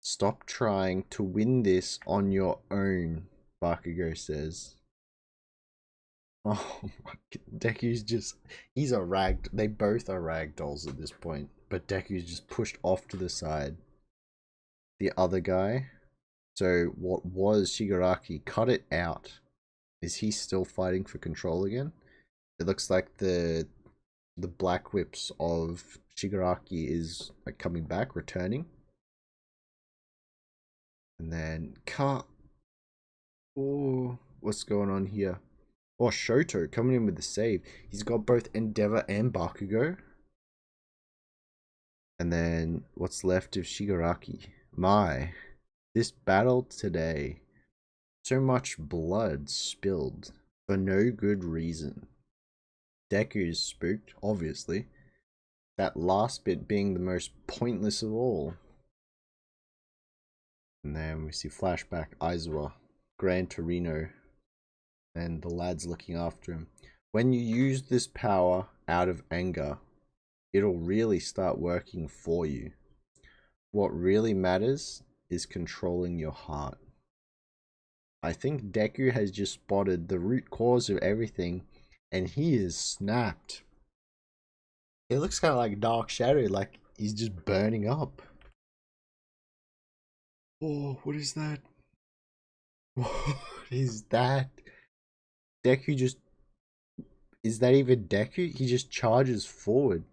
Stop trying to win this on your own, Bakugo says. Oh my god. Deku's just... He's a rag... They both are ragdolls at this point. But Deku's just pushed off to the side. The other guy... So what was Shigaraki? Cut it out. Is he still fighting for control again? It looks like the black whips of Shigaraki is like coming back, returning. And then cut. Oh, what's going on here? Oh, Shoto coming in with the save. He's got both Endeavor and Bakugo. And then what's left of Shigaraki? My, this battle today. So much blood spilled for no good reason. Deku's spooked, obviously. That last bit being the most pointless of all. And then we see flashback Aizawa, Gran Torino, and the lads looking after him. When you use this power out of anger, it'll really start working for you. What really matters is controlling your heart. I think Deku has just spotted the root cause of everything, and he is snapped. It looks kind of like Dark Shadow, like he's just burning up. Oh, what is that? What is that? Deku just... Is that even Deku? He just charges forward.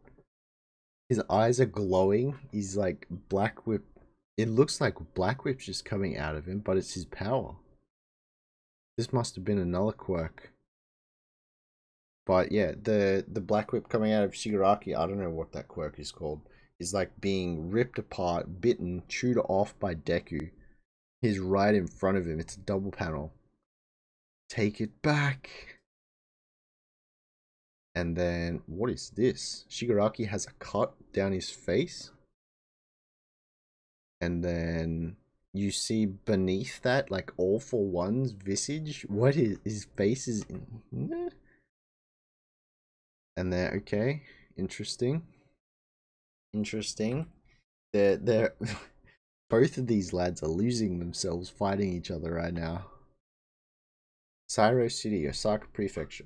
His eyes are glowing. He's like Black Whip. It looks like Black Whip's just coming out of him, but it's his power. This must have been another quirk. But yeah, the black whip coming out of Shigaraki, I don't know what that quirk is called, is like being ripped apart, bitten, chewed off by Deku. He's right in front of him. It's a double panel. Take it back. And then, what is this? Shigaraki has a cut down his face. And then you see beneath that, like, All for One's visage. What is his face is in? And then, okay, interesting. Interesting. They're both of these lads are losing themselves fighting each other right now. Sairo City, Osaka Prefecture.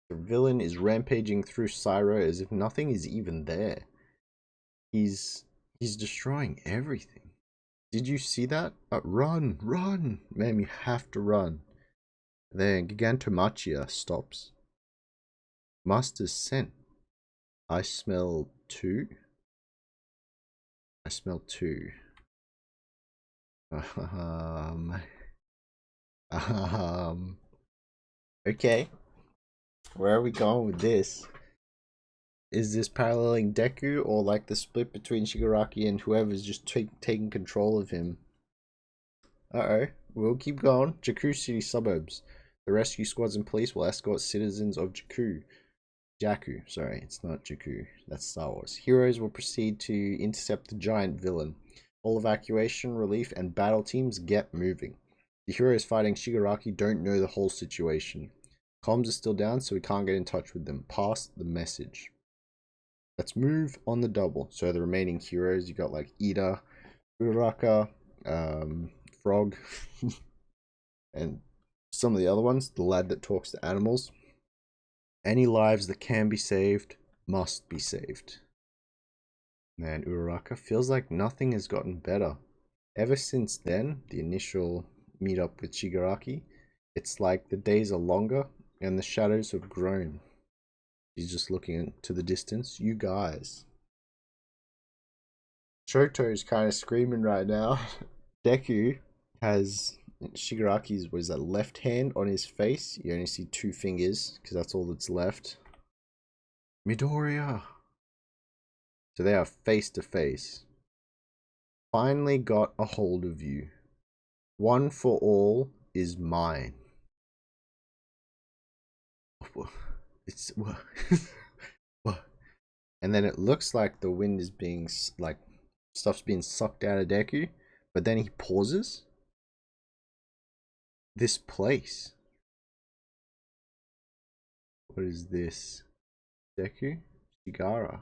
The villain is rampaging through Sairo as if nothing is even there. He's destroying everything. Did you see that? Run, run! Ma'am, you have to run. Then Gigantomachia stops. Master's scent. I smell two. I smell two. Okay. Where are we going with this? Is this paralleling Deku or like the split between Shigaraki and whoever's just taking control of him? Uh-oh. We'll keep going. Jakku City suburbs. The rescue squads and police will escort citizens of Jakku, sorry, it's not Jakku. That's Star Wars. Heroes will proceed to intercept the giant villain. All evacuation, relief, and battle teams get moving. The heroes fighting Shigaraki don't know the whole situation. Comms are still down, so we can't get in touch with them. Pass the message. Let's move on the double. So the remaining heroes, you got like Ida, Uraraka, Frog, and some of the other ones. The lad that talks to animals. Any lives that can be saved must be saved. Man, Uraraka feels like nothing has gotten better. Ever since then, the initial meetup with Shigaraki, it's like the days are longer and the shadows have grown. He's just looking to the distance. You guys. Shoto's kind of screaming right now. Deku has Shigaraki's, was that left hand on his face. You only see two fingers because that's all that's left. Midoriya. So they are face to face. Finally got a hold of you. One for all is mine. It's what? And then it looks like the wind is being like stuff's being sucked out of Deku, but then he pauses. This place. What is this? Deku? Shigara.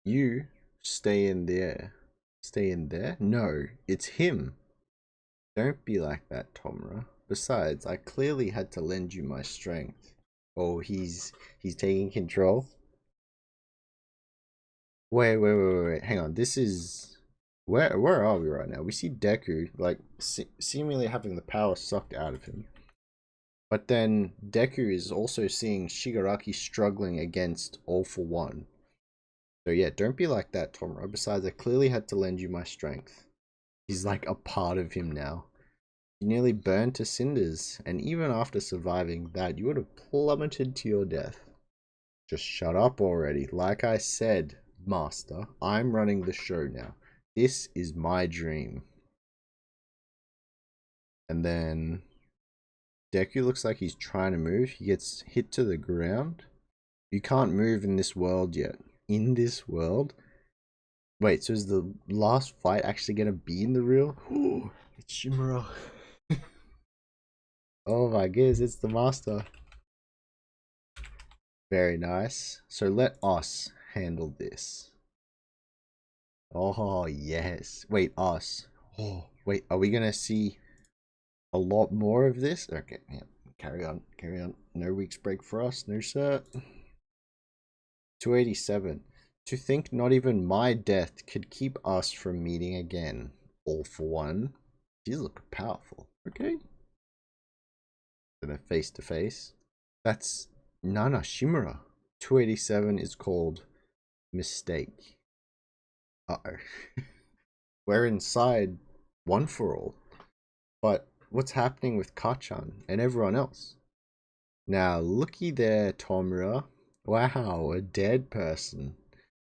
You stay in there. Stay in there? No, it's him. Don't be like that, Tomura. Besides, I clearly had to lend you my strength. Oh, he's taking control. Wait. Hang on. This is where are we right now? We see Deku like seemingly having the power sucked out of him. But then Deku is also seeing Shigaraki struggling against All for One. So yeah, don't be like that, Tomura. Besides, I clearly had to lend you my strength. He's like a part of him now. You nearly burned to cinders, and even after surviving that, you would have plummeted to your death. Just shut up already. Like I said, Master, I'm running the show now. This is my dream. And then Deku looks like he's trying to move. He gets hit to the ground. You can't move in this world yet. In this world? Wait, so is the last fight actually going to be in the real? Ooh, it's Shimura. Oh my goodness, it's the master. Very nice. So let us handle this. Oh, yes. Wait, us. Oh, wait, are we going to see a lot more of this? Okay, yeah. Carry on. No week's break for us. No, sir. 287. To think not even my death could keep us from meeting again. All for one. She's looking powerful. Okay. Then face to face. That's Nana Shimura. 287 is called Mistake. Uh-oh. We're inside One for All. But what's happening with Kachan and everyone else? Now, looky there, Tomura. Wow, a dead person.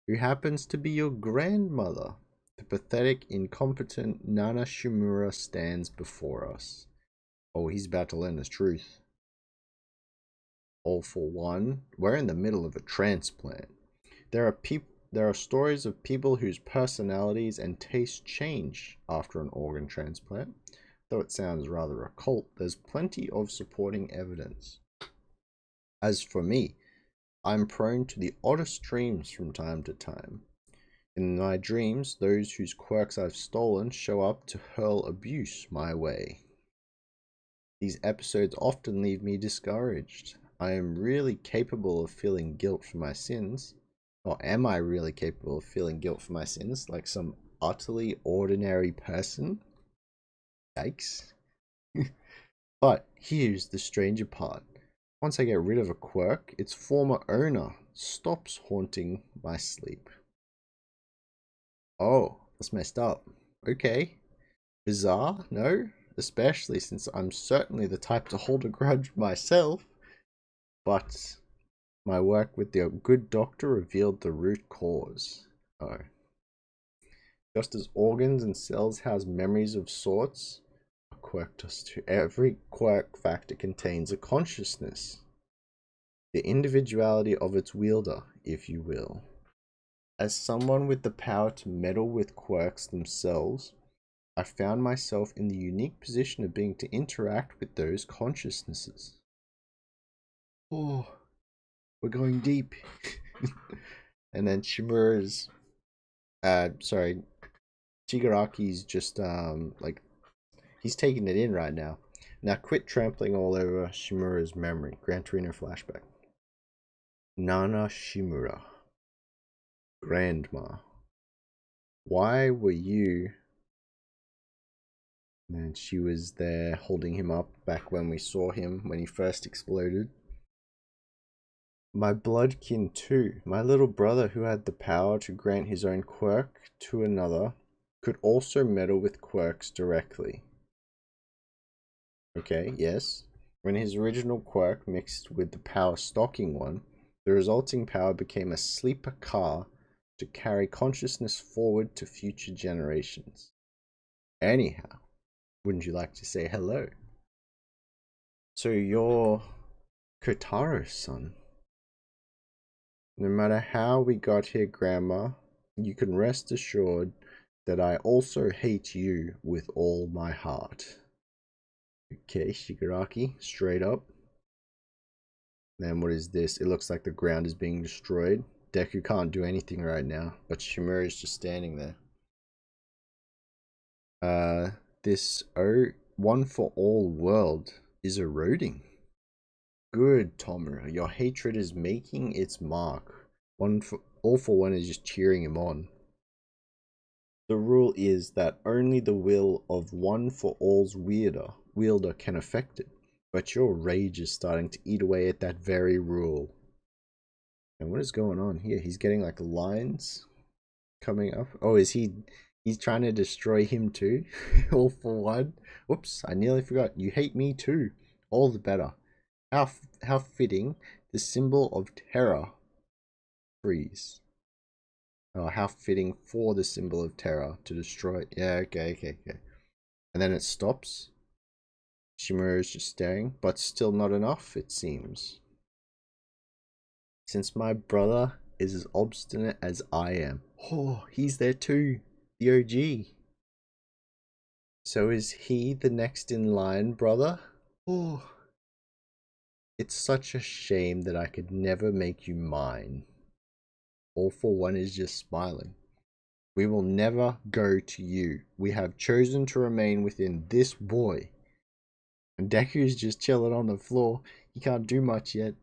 Who happens to be your grandmother. The pathetic, incompetent Nana Shimura stands before us. Oh, he's about to learn the truth. All for one, we're in the middle of a transplant. There are stories of people whose personalities and tastes change after an organ transplant. Though it sounds rather occult, there's plenty of supporting evidence. As for me, I'm prone to the oddest dreams from time to time. In my dreams, those whose quirks I've stolen show up to hurl abuse my way. These episodes often leave me discouraged. I am really capable of feeling guilt for my sins. Or am I really capable of feeling guilt for my sins like some utterly ordinary person? Yikes. But here's the stranger part. Once I get rid of a quirk, its former owner stops haunting my sleep. Oh, that's messed up. Okay. Bizarre? No? Especially since I'm certainly the type to hold a grudge myself. But my work with the good doctor revealed the root cause. Oh. Just as organs and cells house memories of sorts, a quirk does too. Every quirk factor contains a consciousness. The individuality of its wielder, if you will. As someone with the power to meddle with quirks themselves, I found myself in the unique position of being to interact with those consciousnesses. Oh, we're going deep. And then Shimura's, Shigaraki's just, like, he's taking it in right now. Now quit trampling all over Shimura's memory. Gran Torino flashback. Nana Shimura. Grandma. Why were you... And she was there holding him up back when we saw him when he first exploded. My bloodkin too. My little brother, who had the power to grant his own quirk to another, could also meddle with quirks directly. Okay, yes. When his original quirk mixed with the power stocking one, the resulting power became a sleeper car to carry consciousness forward to future generations. Anyhow, wouldn't you like to say hello? So you're Kotaro's son. No matter how we got here, Grandma, you can rest assured that I also hate you with all my heart. Okay, Shigaraki, straight up. Then what is this? It looks like the ground is being destroyed. Deku can't do anything right now, but Shimura is just standing there. This one for all world is eroding. Good, Tomura. Your hatred is making its mark. All for one is just cheering him on. The rule is that only the will of one for all's wielder can affect it. But your rage is starting to eat away at that very rule. And what is going on here? He's getting like lines coming up. Oh, he's trying to destroy him too? All for one? Whoops, I nearly forgot. You hate me too. All the better. How fitting. The symbol of terror. Freeze. Oh, how fitting for the symbol of terror to destroy. Yeah, okay. And then it stops. Shimura is just staring, but still not enough, it seems. Since my brother is as obstinate as I am. Oh, he's there too. The OG. So is he the next in line, brother? Oh. It's such a shame that I could never make you mine. All for one is just smiling. We will never go to you. We have chosen to remain within this boy. And Deku is just chilling on the floor. He can't do much yet.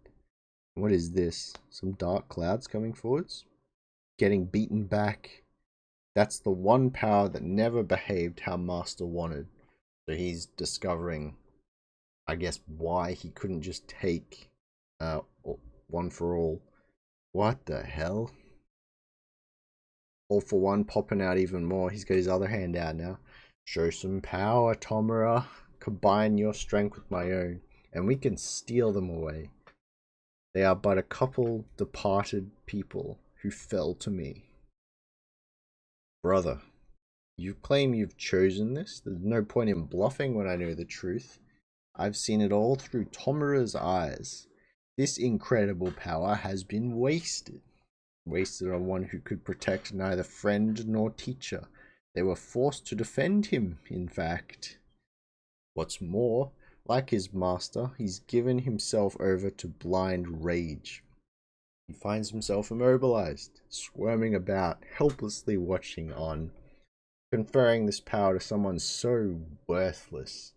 What is this? Some dark clouds coming forwards? Getting beaten back. That's the one power that never behaved how Master wanted. So he's discovering, I guess, why he couldn't just take one for all. What the hell? All for one popping out even more. He's got his other hand out now. Show some power, Tomura. Combine your strength with my own. and we can steal them away. They are but a couple departed people who fell to me. Brother, you claim you've chosen this? There's no point in bluffing when I know the truth. I've seen it all through Tomura's eyes. This incredible power has been wasted. Wasted on one who could protect neither friend nor teacher. They were forced to defend him, in fact. What's more, like his master, he's given himself over to blind rage. He finds himself immobilized, squirming about, helplessly watching on. Conferring this power to someone so worthless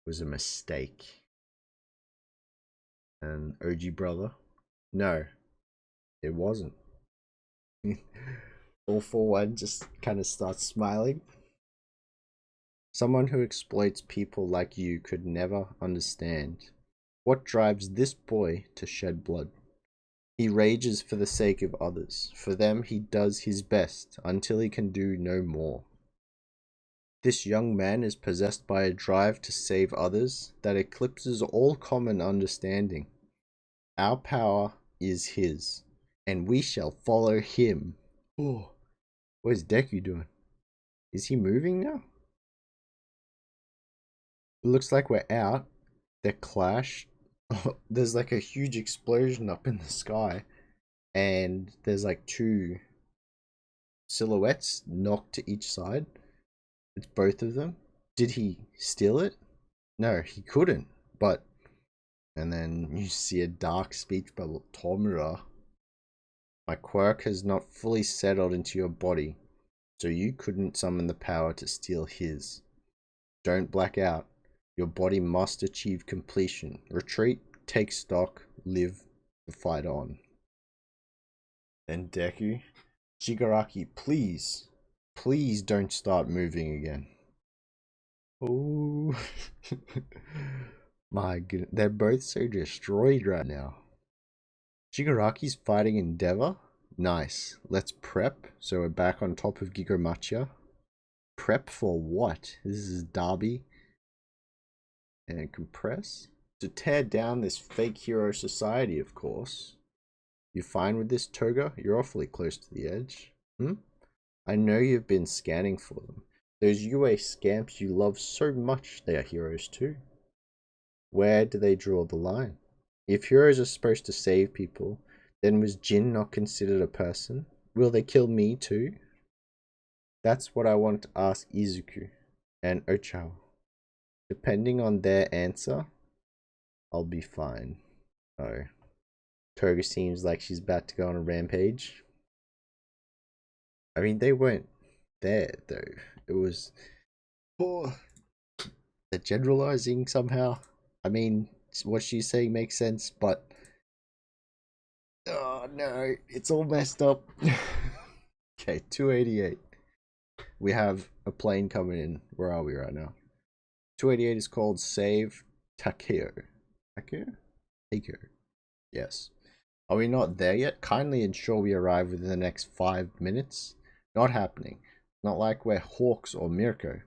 was a mistake. And OG brother? No, it wasn't. All for one just kind of starts smiling. Someone who exploits people like you could never understand. What drives this boy to shed blood? He rages for the sake of others. For them he does his best until he can do no more. This young man is possessed by a drive to save others that eclipses all common understanding. Our power is his, and we shall follow him. Oh, where's Deku doing? Is he moving now? It looks like we're out. They clash. There's like a huge explosion up in the sky, and there's like two silhouettes knocked to each side. It's both of them. Did he steal it? No, he couldn't. But, and then you see a dark speech by Tomura. My quirk has not fully settled into your body, so you couldn't summon the power to steal his. Don't black out. Your body must achieve completion. Retreat, take stock, live the fight on. Then Deku, Shigaraki, please, please don't start moving again. Oh, my goodness, they're both so destroyed right now. Shigaraki's fighting Endeavor. Nice. Let's prep. So we're back on top of Gigantomachia. Prep for what? This is Derby. And compress. To tear down this fake hero society, of course. You fine with this, Toga? You're awfully close to the edge. I know you've been scanning for them. Those UA scamps you love so much, they are heroes too. Where do they draw the line? If heroes are supposed to save people, then was Jin not considered a person? Will they kill me too? That's what I want to ask Izuku and Ochao. Depending on their answer, I'll be fine. Oh. Toga seems like she's about to go on a rampage. I mean, they weren't there, though. It was... Oh, they're generalizing somehow. I mean, what she's saying makes sense, but... Oh, no. It's all messed up. Okay, 288. We have a plane coming in. Where are we right now? 288 is called Save Takeo. Takeo? Takeo. Yes. Are we not there yet? Kindly ensure we arrive within the next 5 minutes. Not happening. Not like we're Hawks or Mirko.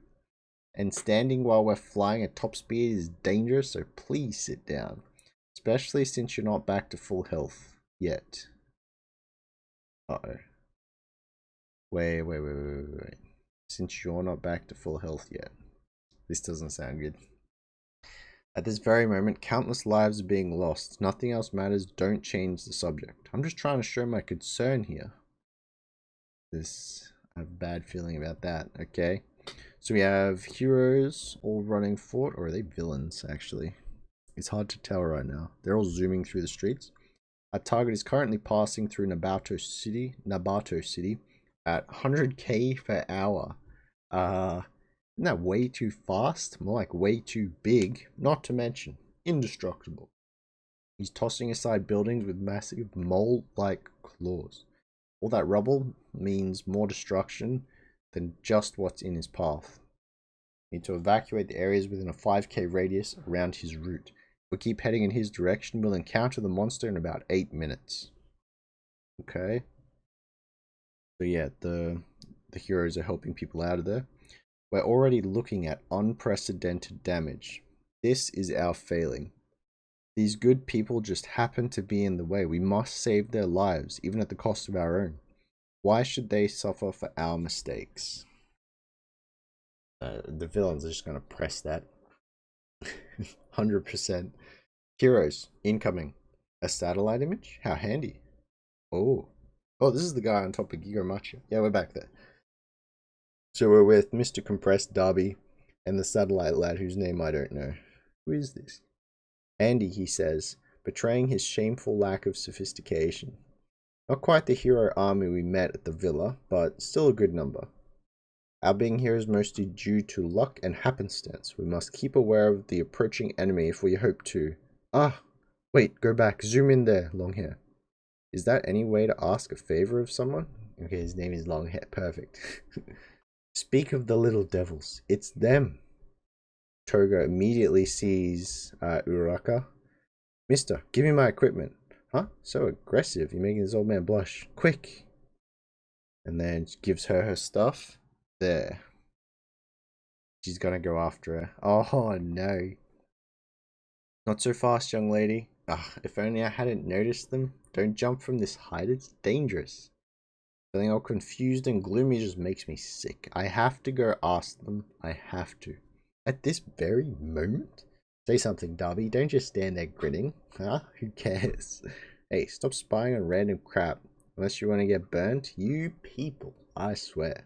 And standing while we're flying at top speed is dangerous, so please sit down. Especially since you're not back to full health yet. Uh-oh. Wait. Since you're not back to full health yet. This doesn't sound good. At this very moment, countless lives are being lost. Nothing else matters. Don't change the subject. I'm just trying to show my concern here. I have a bad feeling about that. Okay. So we have heroes all running forward. Or are they villains, actually? It's hard to tell right now. They're all zooming through the streets. Our target is currently passing through Nabato City at 100k per hour. Isn't that way too fast? More like way too big. Not to mention, indestructible. He's tossing aside buildings with massive mole-like claws. All that rubble means more destruction than just what's in his path. Need to evacuate the areas within a 5k radius around his route. If we keep heading in his direction, we'll encounter the monster in about 8 minutes. Okay. So yeah, the heroes are helping people out of there. We're already looking at unprecedented damage. This is our failing. These good people just happen to be in the way. We must save their lives, even at the cost of our own. Why should they suffer for our mistakes? The villains are just going to press that. 100%. Heroes, incoming. A satellite image? How handy. Oh. Oh, this is the guy on top of Gigantomachia. Yeah, we're back there. So we're with Mr. Compressed Darby and the satellite lad whose name I don't know. Who is this? Andy, he says, betraying his shameful lack of sophistication. Not quite the hero army we met at the villa, but still a good number. Our being here is mostly due to luck and happenstance. We must keep aware of the approaching enemy if we hope to... Ah! Wait, go back. Zoom in there, Longhair. Is that any way to ask a favor of someone? Okay, his name is Longhair. Perfect. Speak of the little devils. It's them. Toga immediately sees Uraraka. Mister, give me my equipment. Huh? So aggressive. You're making this old man blush. Quick. And then gives her stuff. There. She's gonna go after her. Oh no. Not so fast, young lady. Ah, if only I hadn't noticed them. Don't jump from this height, it's dangerous. Feeling all confused and gloomy just makes me sick. I have to go ask them. I have to. At this very moment? Say something, Darby. Don't just stand there grinning. Huh? Who cares? Hey, stop spying on random crap. Unless you want to get burnt. You people, I swear.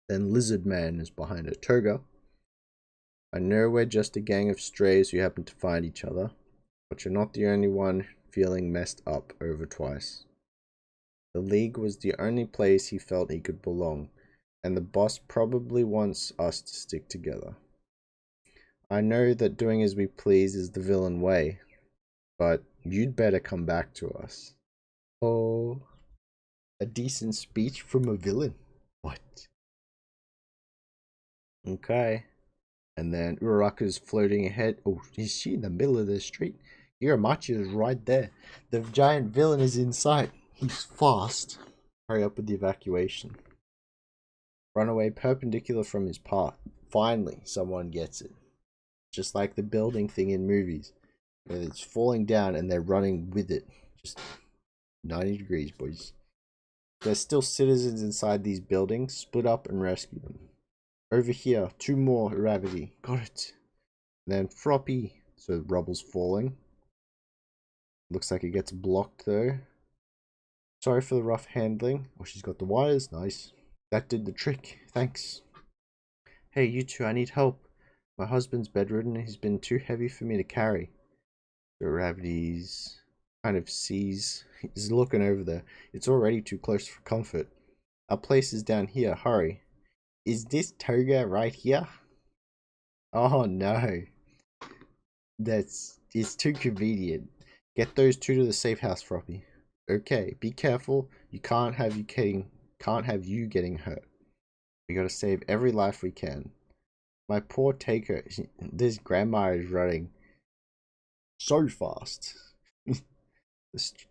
Then Lizard Man is behind a toga. I know we're just a gang of strays who happen to find each other, but you're not the only one feeling messed up over twice. The League was the only place he felt he could belong, and the boss probably wants us to stick together. I know that doing as we please is the villain way, but you'd better come back to us. Oh, a decent speech from a villain. What? Okay. And then Uraraka's floating ahead. Oh, is she in the middle of the street? Gigantomachia is right there. The giant villain is in sight. He's fast. Hurry up with the evacuation. Run away perpendicular from his path. Finally, someone gets it. Just like the building thing in movies. Where it's falling down and they're running with it. Just 90 degrees, boys. There's still citizens inside these buildings. Split up and rescue them. Over here, 2 more gravity. Got it. And then Froppy. So the rubble's falling. Looks like it gets blocked though. Sorry for the rough handling. Oh, she's got the wires. Nice. That did the trick. Thanks. Hey, you two, I need help. My husband's bedridden and he's been too heavy for me to carry. So Gravity's kind of sees. He's looking over there. It's already too close for comfort. Our place is down here. Hurry. Is this Toga right here? Oh no. It's too convenient. Get those 2 to the safe house, Froppy. Okay, be careful. You can't have you getting hurt. We gotta save every life we can. My poor Taker. This grandma is running so fast.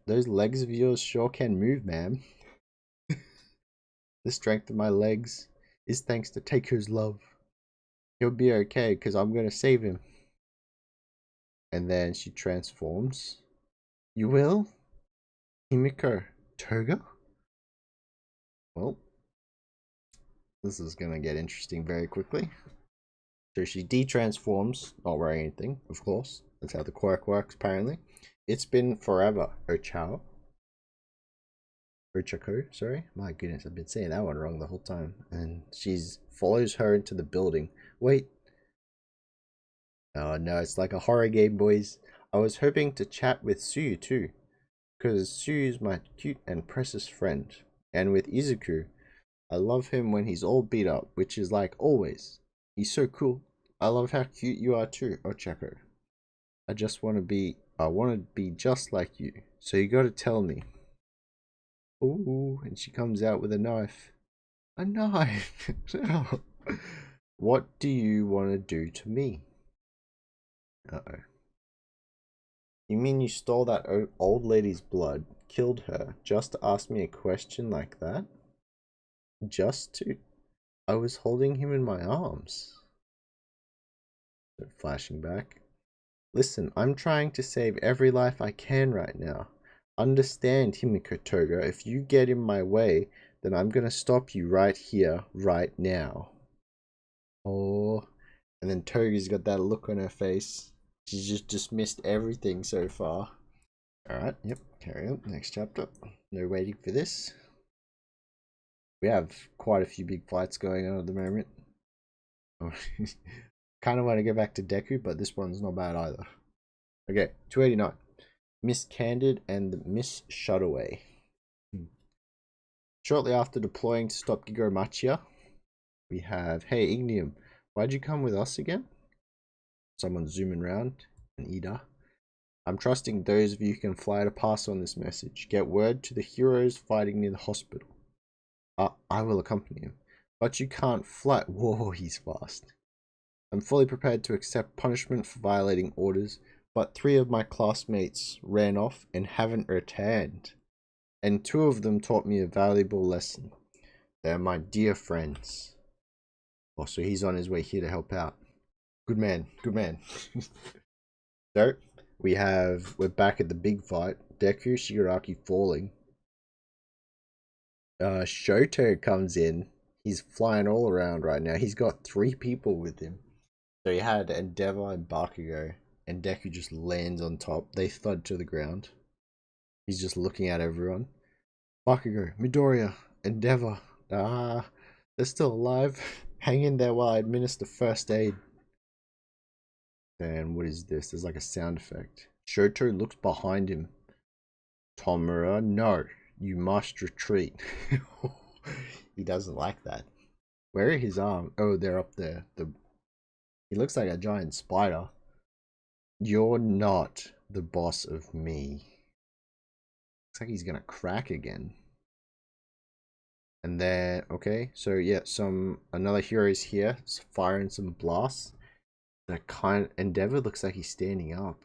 Those legs of yours sure can move, ma'am. The strength of my legs is thanks to Taker's love. He'll be okay, because I'm gonna save him. And then she transforms. You will? Himiko. Toga? Well, this is gonna get interesting very quickly. So she de-transforms, not wearing anything, of course. That's how the quirk works, apparently. It's been forever, Ochao. Ochako, sorry. My goodness, I've been saying that one wrong the whole time. And she's follows her into the building. Wait. Oh no, it's like a horror game, boys. I was hoping to chat with Suyu too. Because Suyu's my cute and precious friend. And with Izuku, I love him when he's all beat up, which is like always. He's so cool. I love how cute you are too, Ochako. I want to be just like you. So you gotta tell me. Ooh, and she comes out with a knife. A knife? What do you want to do to me? Uh-oh. You mean you stole that old lady's blood, killed her, just to ask me a question like that? Just to? I was holding him in my arms. Flashing back. Listen, I'm trying to save every life I can right now. Understand, Himiko Toga, if you get in my way, then I'm gonna stop you right here, right now. Oh, and then Toga's got that look on her face. She's just dismissed everything so far. Alright, yep, carry on. Next chapter. No waiting for this. We have quite a few big fights going on at the moment. Oh, kind of want to go back to Deku, but this one's not bad either. Okay, 289. Miss Candid and Miss Shutaway. Shortly after deploying to stop Gigantomachia, we have, hey Ignium, why'd you come with us again? Someone's zooming around. An Ida. I'm trusting those of you who can fly to pass on this message. Get word to the heroes fighting near the hospital. I will accompany him. But you can't fly. Whoa, he's fast. I'm fully prepared to accept punishment for violating orders, but 3 of my classmates ran off and haven't returned. And 2 of them taught me a valuable lesson. They're my dear friends. Oh, so he's on his way here to help out. Good man, good man. So, we're back at the big fight. Deku, Shigaraki falling. Shoto comes in. He's flying all around right now. He's got 3 people with him. So he had Endeavor and Bakugo, and Deku just lands on top. They thud to the ground. He's just looking at everyone. Bakugo, Midoriya, Endeavor. They're still alive. Hang in there while I administer first aid. And what is this? There's like a sound effect. Shoto looks behind him. Tomura, no. You must retreat. He doesn't like that. Where are his arms? Oh, they're up there. He looks like a giant spider. You're not the boss of me. Looks like he's gonna crack again. And then, okay, so yeah, another hero is here, firing some blasts. That kind of Endeavor looks like he's standing up.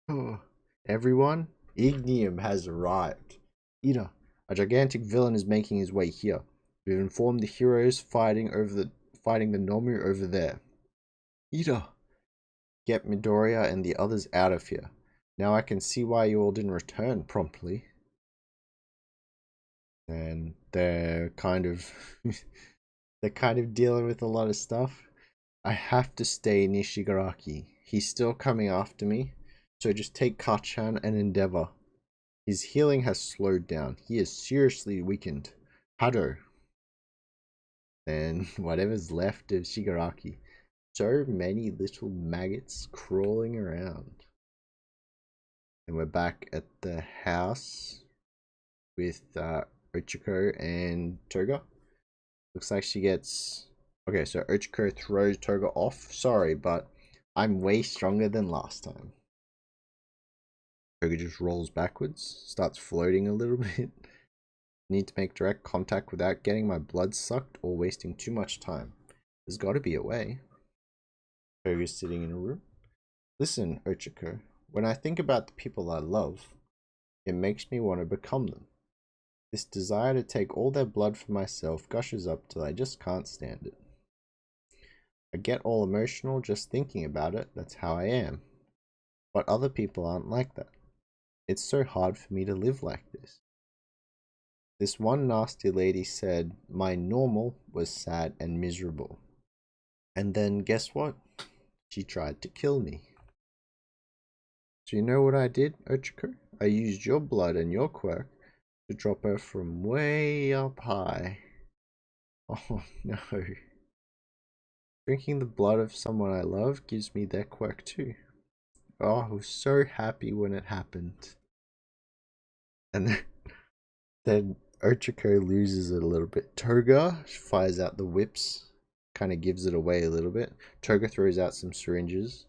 Oh, everyone, Ignium has arrived. Ida, a gigantic villain is making his way here. We've informed the heroes fighting the Nomu over there. Ida, get Midoriya and the others out of here. Now I can see why you all didn't return promptly. And they're kind of dealing with a lot of stuff. I have to stay near Shigaraki. He's still coming after me, so just take Kachan and Endeavor. His healing has slowed down. He is seriously weakened. Hado. And whatever's left of Shigaraki. So many little maggots crawling around. And we're back at the house with Ochiko and Toga. Looks like she gets... Okay, so Ochiko throws Toga off. Sorry, but I'm way stronger than last time. Toga just rolls backwards, starts floating a little bit. Need to make direct contact without getting my blood sucked or wasting too much time. There's got to be a way. Toga's sitting in a room. Listen, Ochiko, when I think about the people I love, it makes me want to become them. This desire to take all their blood for myself gushes up till I just can't stand it. I get all emotional just thinking about it, that's how I am. But other people aren't like that. It's so hard for me to live like this. This one nasty lady said my normal was sad and miserable. And then guess what? She tried to kill me. So you know what I did, Ochiko? I used your blood and your quirk to drop her from way up high. Oh no. Drinking the blood of someone I love gives me their quirk too. Oh, I was so happy when it happened. And then Ochiko loses it a little bit. Toga fires out the whips, kind of gives it away a little bit. Toga throws out some syringes.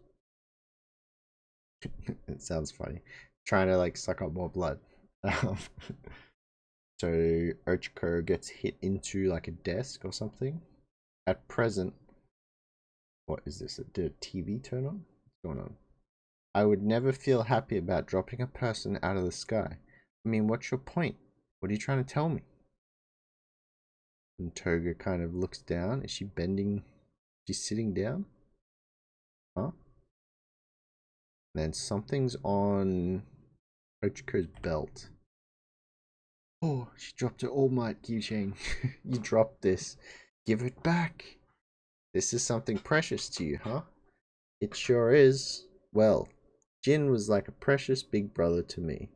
It sounds funny. Trying to like suck up more blood. So Ochiko gets hit into like a desk or something. At present, what is this? Did a TV turn on? What's going on? I would never feel happy about dropping a person out of the sky. I mean, what's your point? What are you trying to tell me? And Toga kind of looks down. Is she bending? She's sitting down? Huh? And then something's on Ochiko's belt. Oh, she dropped her All Might keychain. You dropped this. Give it back. This is something precious to you, huh? It sure is. Well, Jin was like a precious big brother to me.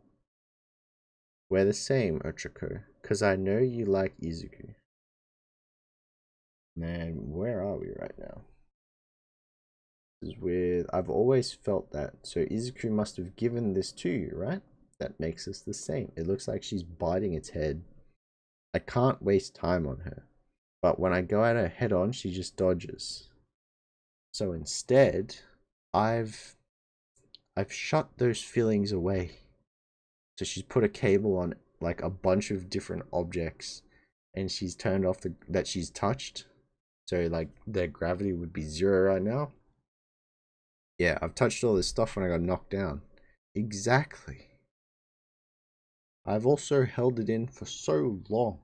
We're the same, Ochiko, 'cause I know you like Izuku. Man, where are we right now? This is weird. I've always felt that. So Izuku must have given this to you, right? That makes us the same. It looks like she's biting its head. I can't waste time on her. But when I go at her head on, she just dodges. So instead, I've shut those feelings away. So she's put a cable on like a bunch of different objects, and she's turned off the that she's touched. So like their gravity would be 0 right now. Yeah, I've touched all this stuff when I got knocked down. Exactly. I've also held it in for so long.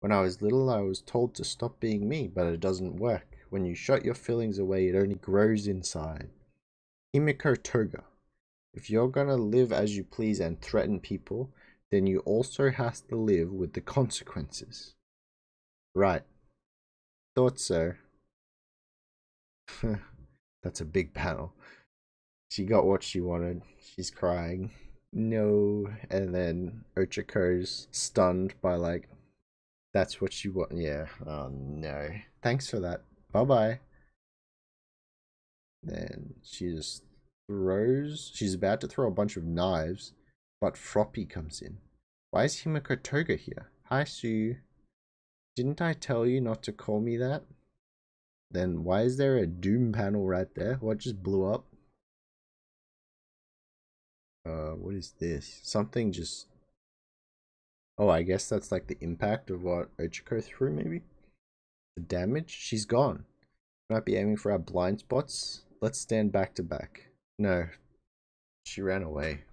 When I was little, I was told to stop being me, but it doesn't work. When you shut your feelings away, it only grows inside. Himiko Toga. If you're gonna live as you please and threaten people, then you also have to live with the consequences. Right. Thought so. That's a big panel. She got what she wanted. She's crying. No. And then Ochiko's stunned by like, that's what she want. Yeah. Oh no. Thanks for that. Bye bye. Then she just throws. She's about to throw a bunch of knives, but Froppy comes in. Why is Himiko Toga here? Hi, Sue. Didn't I tell you not to call me that? Then why is there a Doom panel right there? What just blew up? What is this? Something just... Oh, I guess that's like the impact of what Ochiko threw, maybe? The damage? She's gone. Might be aiming for our blind spots. Let's stand back to back. No. She ran away.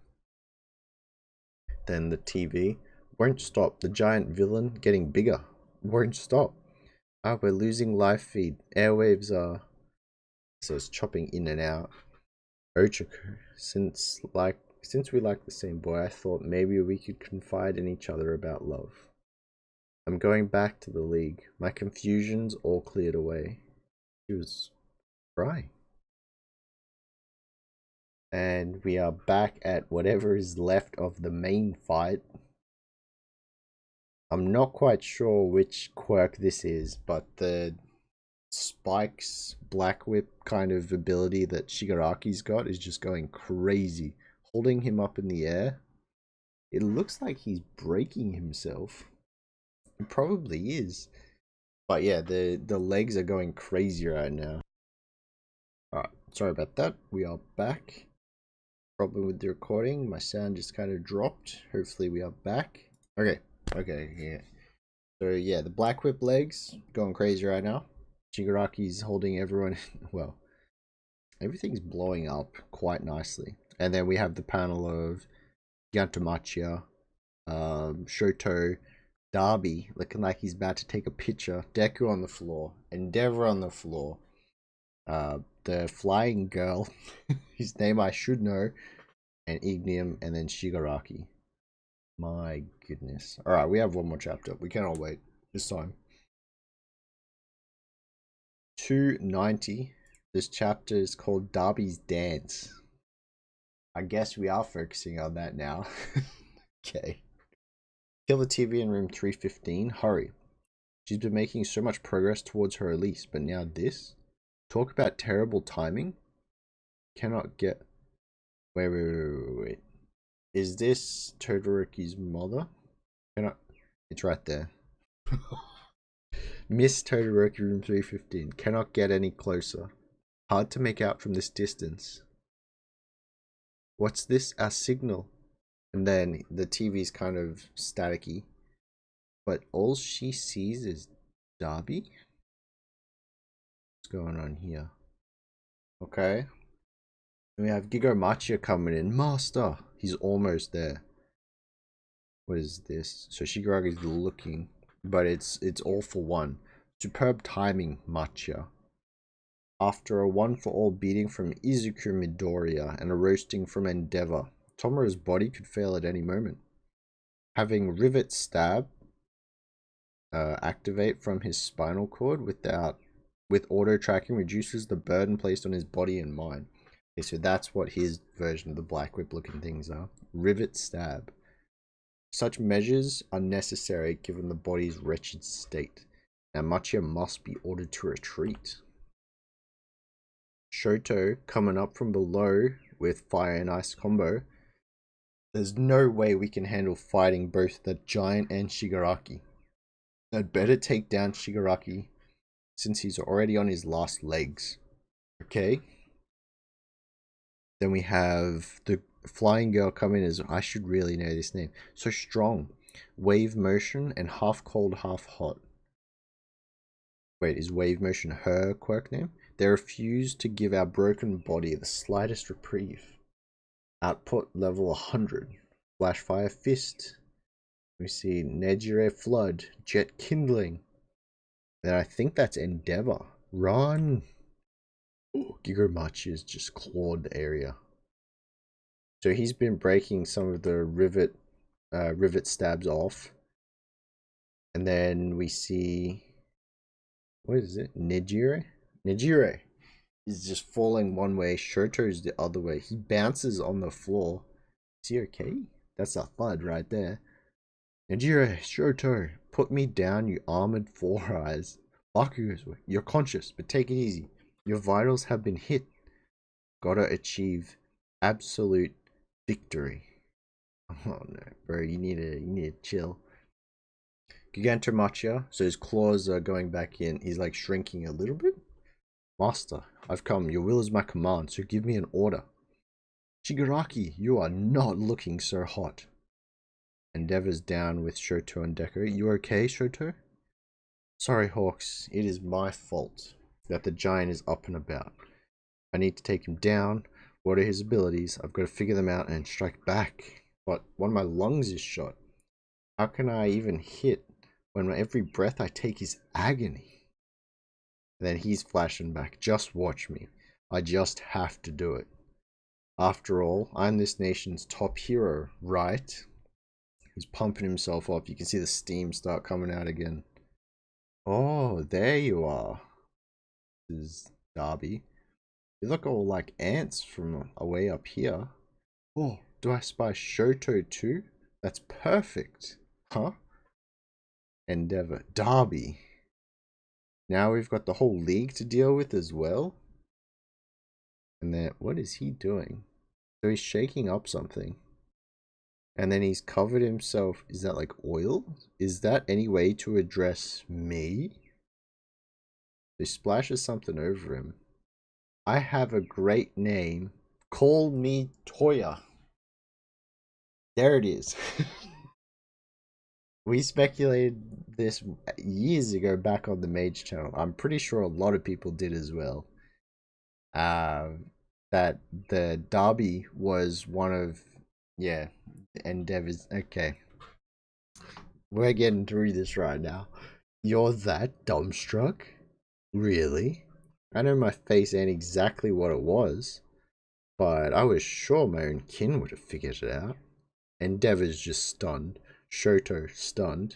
Then the TV won't stop. The giant villain getting bigger. Won't stop. Ah, we're losing live feed. Airwaves are... So it's chopping in and out. Ochiko, since we like the same boy, I thought maybe we could confide in each other about love. I'm going back to the league. My confusion's all cleared away. She was crying. And we are back at whatever is left of the main fight. I'm not quite sure which quirk this is, but the Spike's Black Whip kind of ability that Shigaraki's got is just going crazy. Holding him up in the air. It looks like he's breaking himself. It probably is. But yeah, the legs are going crazy right now. Alright, sorry about that. We are back. Problem with the recording. My sound just kind of dropped. Hopefully we are back. Okay, yeah. So yeah, the Black Whip legs going crazy right now. Shigaraki's holding everyone. Well, everything's blowing up quite nicely. And then we have the panel of Gigantomachia, Shoto, Darby looking like he's about to take a picture, Deku on the floor, Endeavor on the floor, the flying girl, whose name I should know, and Ignium, and then Shigaraki. My goodness. Alright, we have one more chapter. We cannot wait this time. 290. This chapter is called Darby's Dance. I guess we are focusing on that now. Okay. Kill the TV in room 315. Hurry. She's been making so much progress towards her release, but now this? Talk about terrible timing? Cannot get... Wait. Is this Todoroki's mother? Cannot... It's right there. Miss Todoroki room 315. Cannot get any closer. Hard to make out from this distance. What's this? Our signal. And then the TV's kind of staticky. But all she sees is Darby? What's going on here? Okay. And we have Gigantomachia coming in. Master! He's almost there. What is this? So Shigaraki's looking. But it's all for one. Superb timing, Machia. After a one-for-all beating from Izuku Midoriya and a roasting from Endeavor, Tomura's body could fail at any moment. Having Rivet Stab activate from his spinal cord with auto tracking reduces the burden placed on his body and mind. Okay, so that's what his version of the Black Whip looking things are. Rivet Stab. Such measures are necessary given the body's wretched state. Now Machia must be ordered to retreat. Shoto coming up from below with Fire and Ice combo. There's no way we can handle fighting both the Giant and Shigaraki. I'd better take down Shigaraki since he's already on his last legs. Okay. Then we have the flying girl coming as, I should really know this name. So strong. Wave motion and half cold, half hot. Wait, is wave motion her quirk name? They refuse to give our broken body the slightest reprieve. Output level 100. Flash fire fist. We see Nejire flood. Jet kindling. Then I think that's Endeavor. Run! Oh, Gigantomachia has just clawed the area. So he's been breaking some of the rivet stabs off. And then we see, what is it? Nejire? Nejire is just falling one way. Shoto's the other way. He bounces on the floor. Is he okay? That's a thud right there. Nejire, Shoto, put me down, you armored four eyes. Bakugo, you're conscious, but take it easy. Your vitals have been hit. Gotta achieve absolute victory. Oh no, bro, you need to chill. Gigantomachia, so his claws are going back in. He's like shrinking a little bit. Master, I've come. Your will is my command, so give me an order. Shigaraki, you are not looking so hot. Endeavor's down with Shoto and Deku. You okay, Shoto? Sorry, Hawks. It is my fault that the giant is up and about. I need to take him down. What are his abilities? I've got to figure them out and strike back. But one of my lungs is shot. How can I even hit when every breath I take is agony? And then he's flashing back. Just watch me. I just have to do it. After all, I'm this nation's top hero, right? He's pumping himself up. You can see the steam start coming out again. Oh, there you are. This is Darby. You look all like ants from away up here. Oh, do I spy Shoto too? That's perfect. Huh? Endeavor. Darby. Now we've got the whole league to deal with as well. And then, what is he doing? So he's shaking up something. And then he's covered himself. Is that like oil? Is that any way to address me? He splashes something over him. I have a great name. Call me Toya. There it is. We speculated this years ago back on the Mage channel. I'm pretty sure a lot of people did as well. That the Darby was one of, yeah, Endeavor's. Okay. We're getting through this right now. You're that dumbstruck? Really? I know my face ain't exactly what it was, but I was sure my own kin would have figured it out. Endeavor's just stunned. Shoto stunned.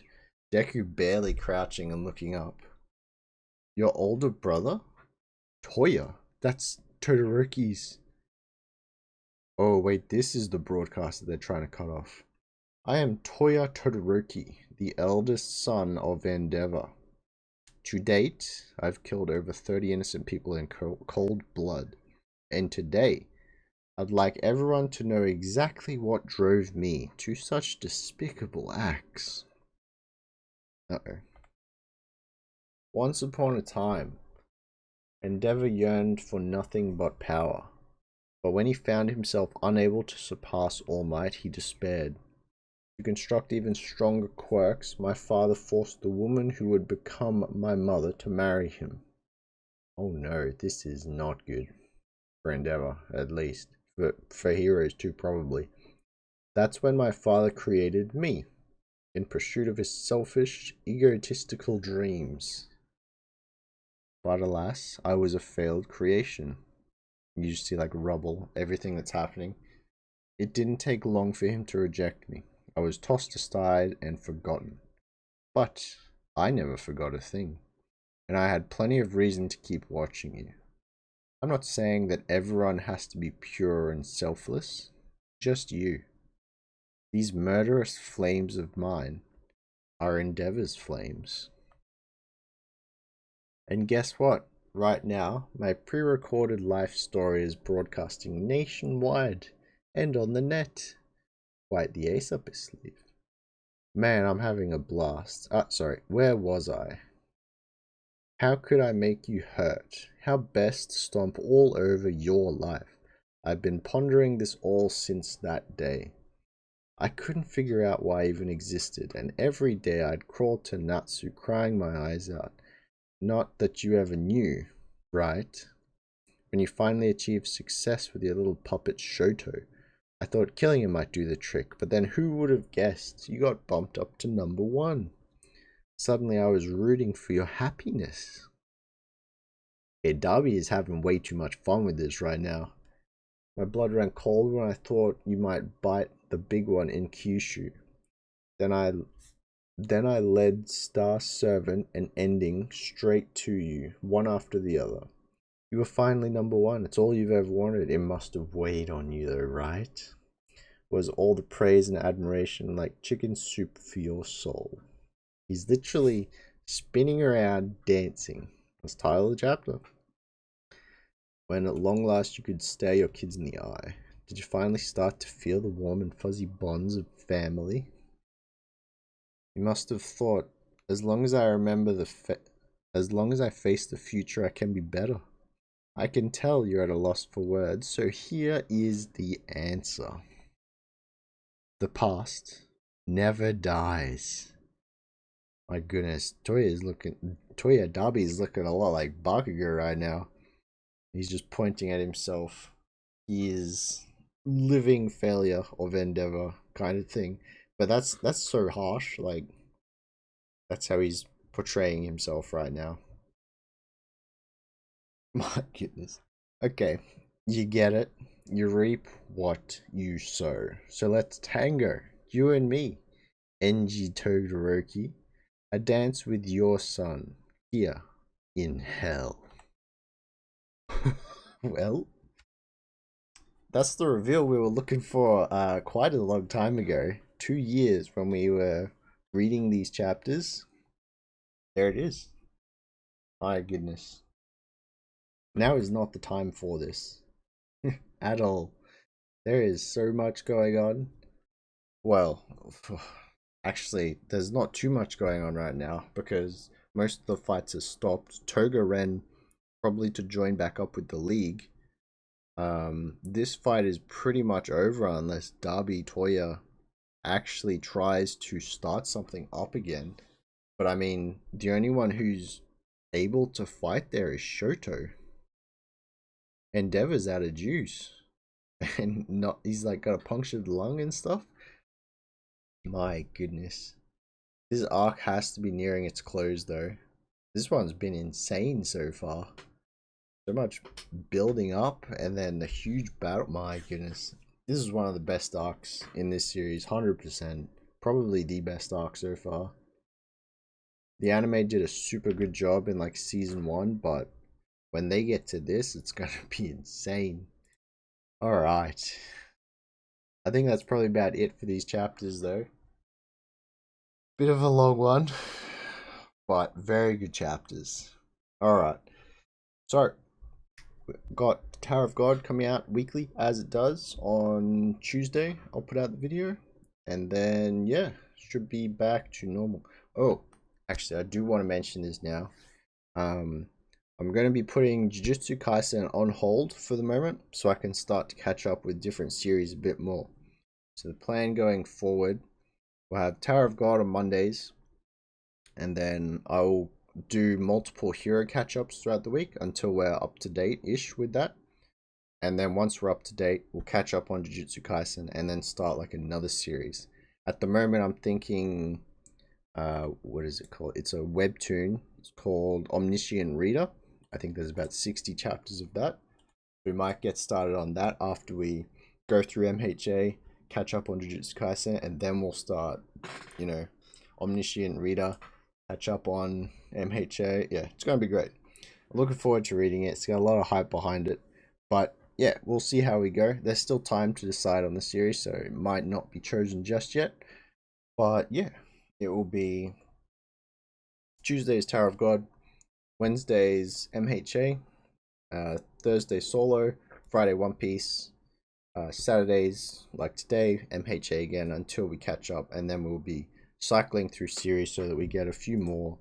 Deku barely crouching and looking up. Your older brother? Toya? That's Todoroki's. Oh wait, this is the broadcast that they're trying to cut off. I am Toya Todoroki, the eldest son of Endeavor. To date, I've killed over 30 innocent people in cold blood. And today, I'd like everyone to know exactly what drove me to such despicable acts. Uh-oh. Once upon a time, Endeavor yearned for nothing but power. But when he found himself unable to surpass All Might, he despaired. To construct even stronger quirks, my father forced the woman who would become my mother to marry him. Oh no, this is not good. For Endeavor, at least. For heroes too, probably. That's when my father created me, in pursuit of his selfish, egotistical dreams. but alas, I was a failed creation. You just see like rubble, everything that's happening. It didn't take long for him to reject me. I was tossed aside and forgotten. But I never forgot a thing, and I had plenty of reason to keep watching you. I'm not saying that everyone has to be pure and selfless, just you. These murderous flames of mine are Endeavor's flames. And guess what? Right now, my pre-recorded life story is broadcasting nationwide and on the net. Quite the ace up his sleeve. Man, I'm having a blast. Sorry, where was I? How could I make you hurt? How best stomp all over your life? I've been pondering this all since that day. I couldn't figure out why I even existed, and every day I'd crawl to Natsu crying my eyes out. Not that you ever knew, right? When you finally achieved success with your little puppet Shoto, I thought killing him might do the trick, but then who would have guessed you got bumped up to #1? Suddenly I was rooting for your happiness. Hey, Darby is having way too much fun with this right now. My blood ran cold when I thought you might bite the big one in Kyushu. Then I led Star Servant and Ending straight to you, one after the other. You were finally #1. It's all you've ever wanted. It must have weighed on you though, right? Was all the praise and admiration like chicken soup for your soul? He's literally spinning around dancing. That's the title of the chapter. When at long last you could stare your kids in the eye, did you finally start to feel the warm and fuzzy bonds of family? You must have thought, as long as I remember as long as I face the future, I can be better. I can tell you're at a loss for words, so here is the answer. The past never dies. My goodness, Toya Dabi is looking a lot like Bakugo right now. He's just pointing at himself. He is living failure of endeavor kind of thing. But that's so harsh. Like, that's how he's portraying himself right now. My goodness. Okay, you get it. You reap what you sow. So let's tango, you and me, Enji Todoroki. A dance with your son here in hell. Well, that's the reveal we were looking for quite a long time ago. 2 years when we were reading these chapters. There it is. My goodness. Now is not the time for this. At all. There is so much going on. Well, actually, there's not too much going on right now because most of the fights have stopped. Toga ran probably to join back up with the league. This fight is pretty much over unless Darby Toya actually tries to start something up again. But I mean, the only one who's able to fight there is Shoto. Endeavor's out of juice. And not he's like got a punctured lung and stuff. My goodness. This arc has to be nearing its close though. This one's been insane so far. So much building up and then the huge battle. My goodness. This is one of the best arcs in this series. 100%. Probably the best arc so far. The anime did a super good job in like season 1, but when they get to this, it's gonna be insane. Alright. I think that's probably about it for these chapters though. Bit of a long one, but very good chapters. Alright. So, got Tower of God coming out weekly as it does on Tuesday. I'll put out the video. And then, yeah, should be back to normal. Oh, actually, I do want to mention this now. I'm going to be putting Jujutsu Kaisen on hold for the moment so I can start to catch up with different series a bit more. So the plan going forward, we'll have Tower of God on Mondays, and then I'll do multiple hero catch-ups throughout the week until we're up to date-ish with that. And then once we're up to date, we'll catch up on Jujutsu Kaisen and then start like another series. At the moment, I'm thinking, what is it called? It's a webtoon. It's called Omniscient Reader. I think there's about 60 chapters of that. We might get started on that after we go through MHA, catch up on Jujutsu Kaisen, and then we'll start, you know, Omniscient Reader, catch up on MHA. Yeah, it's going to be great. I'm looking forward to reading it. It's got a lot of hype behind it. But yeah, we'll see how we go. There's still time to decide on the series, so it might not be chosen just yet. But yeah, it will be Tuesday's Tower of God, Wednesday's MHA, Thursday Solo, Friday One Piece, Saturdays like today MHA again until we catch up, and then we'll be cycling through series so that we get a few more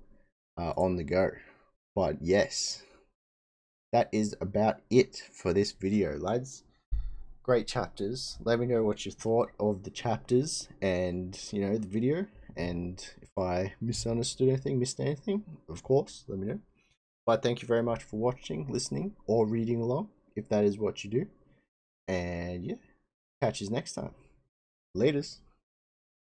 on the go. But yes, that is about it for this video, lads. Great chapters. Let me know what you thought of the chapters and, you know, the video, and if I misunderstood anything, missed anything, of course let me know. But thank you very much for watching, listening, or reading along if that is what you do. And yeah, catch you next time. Laters.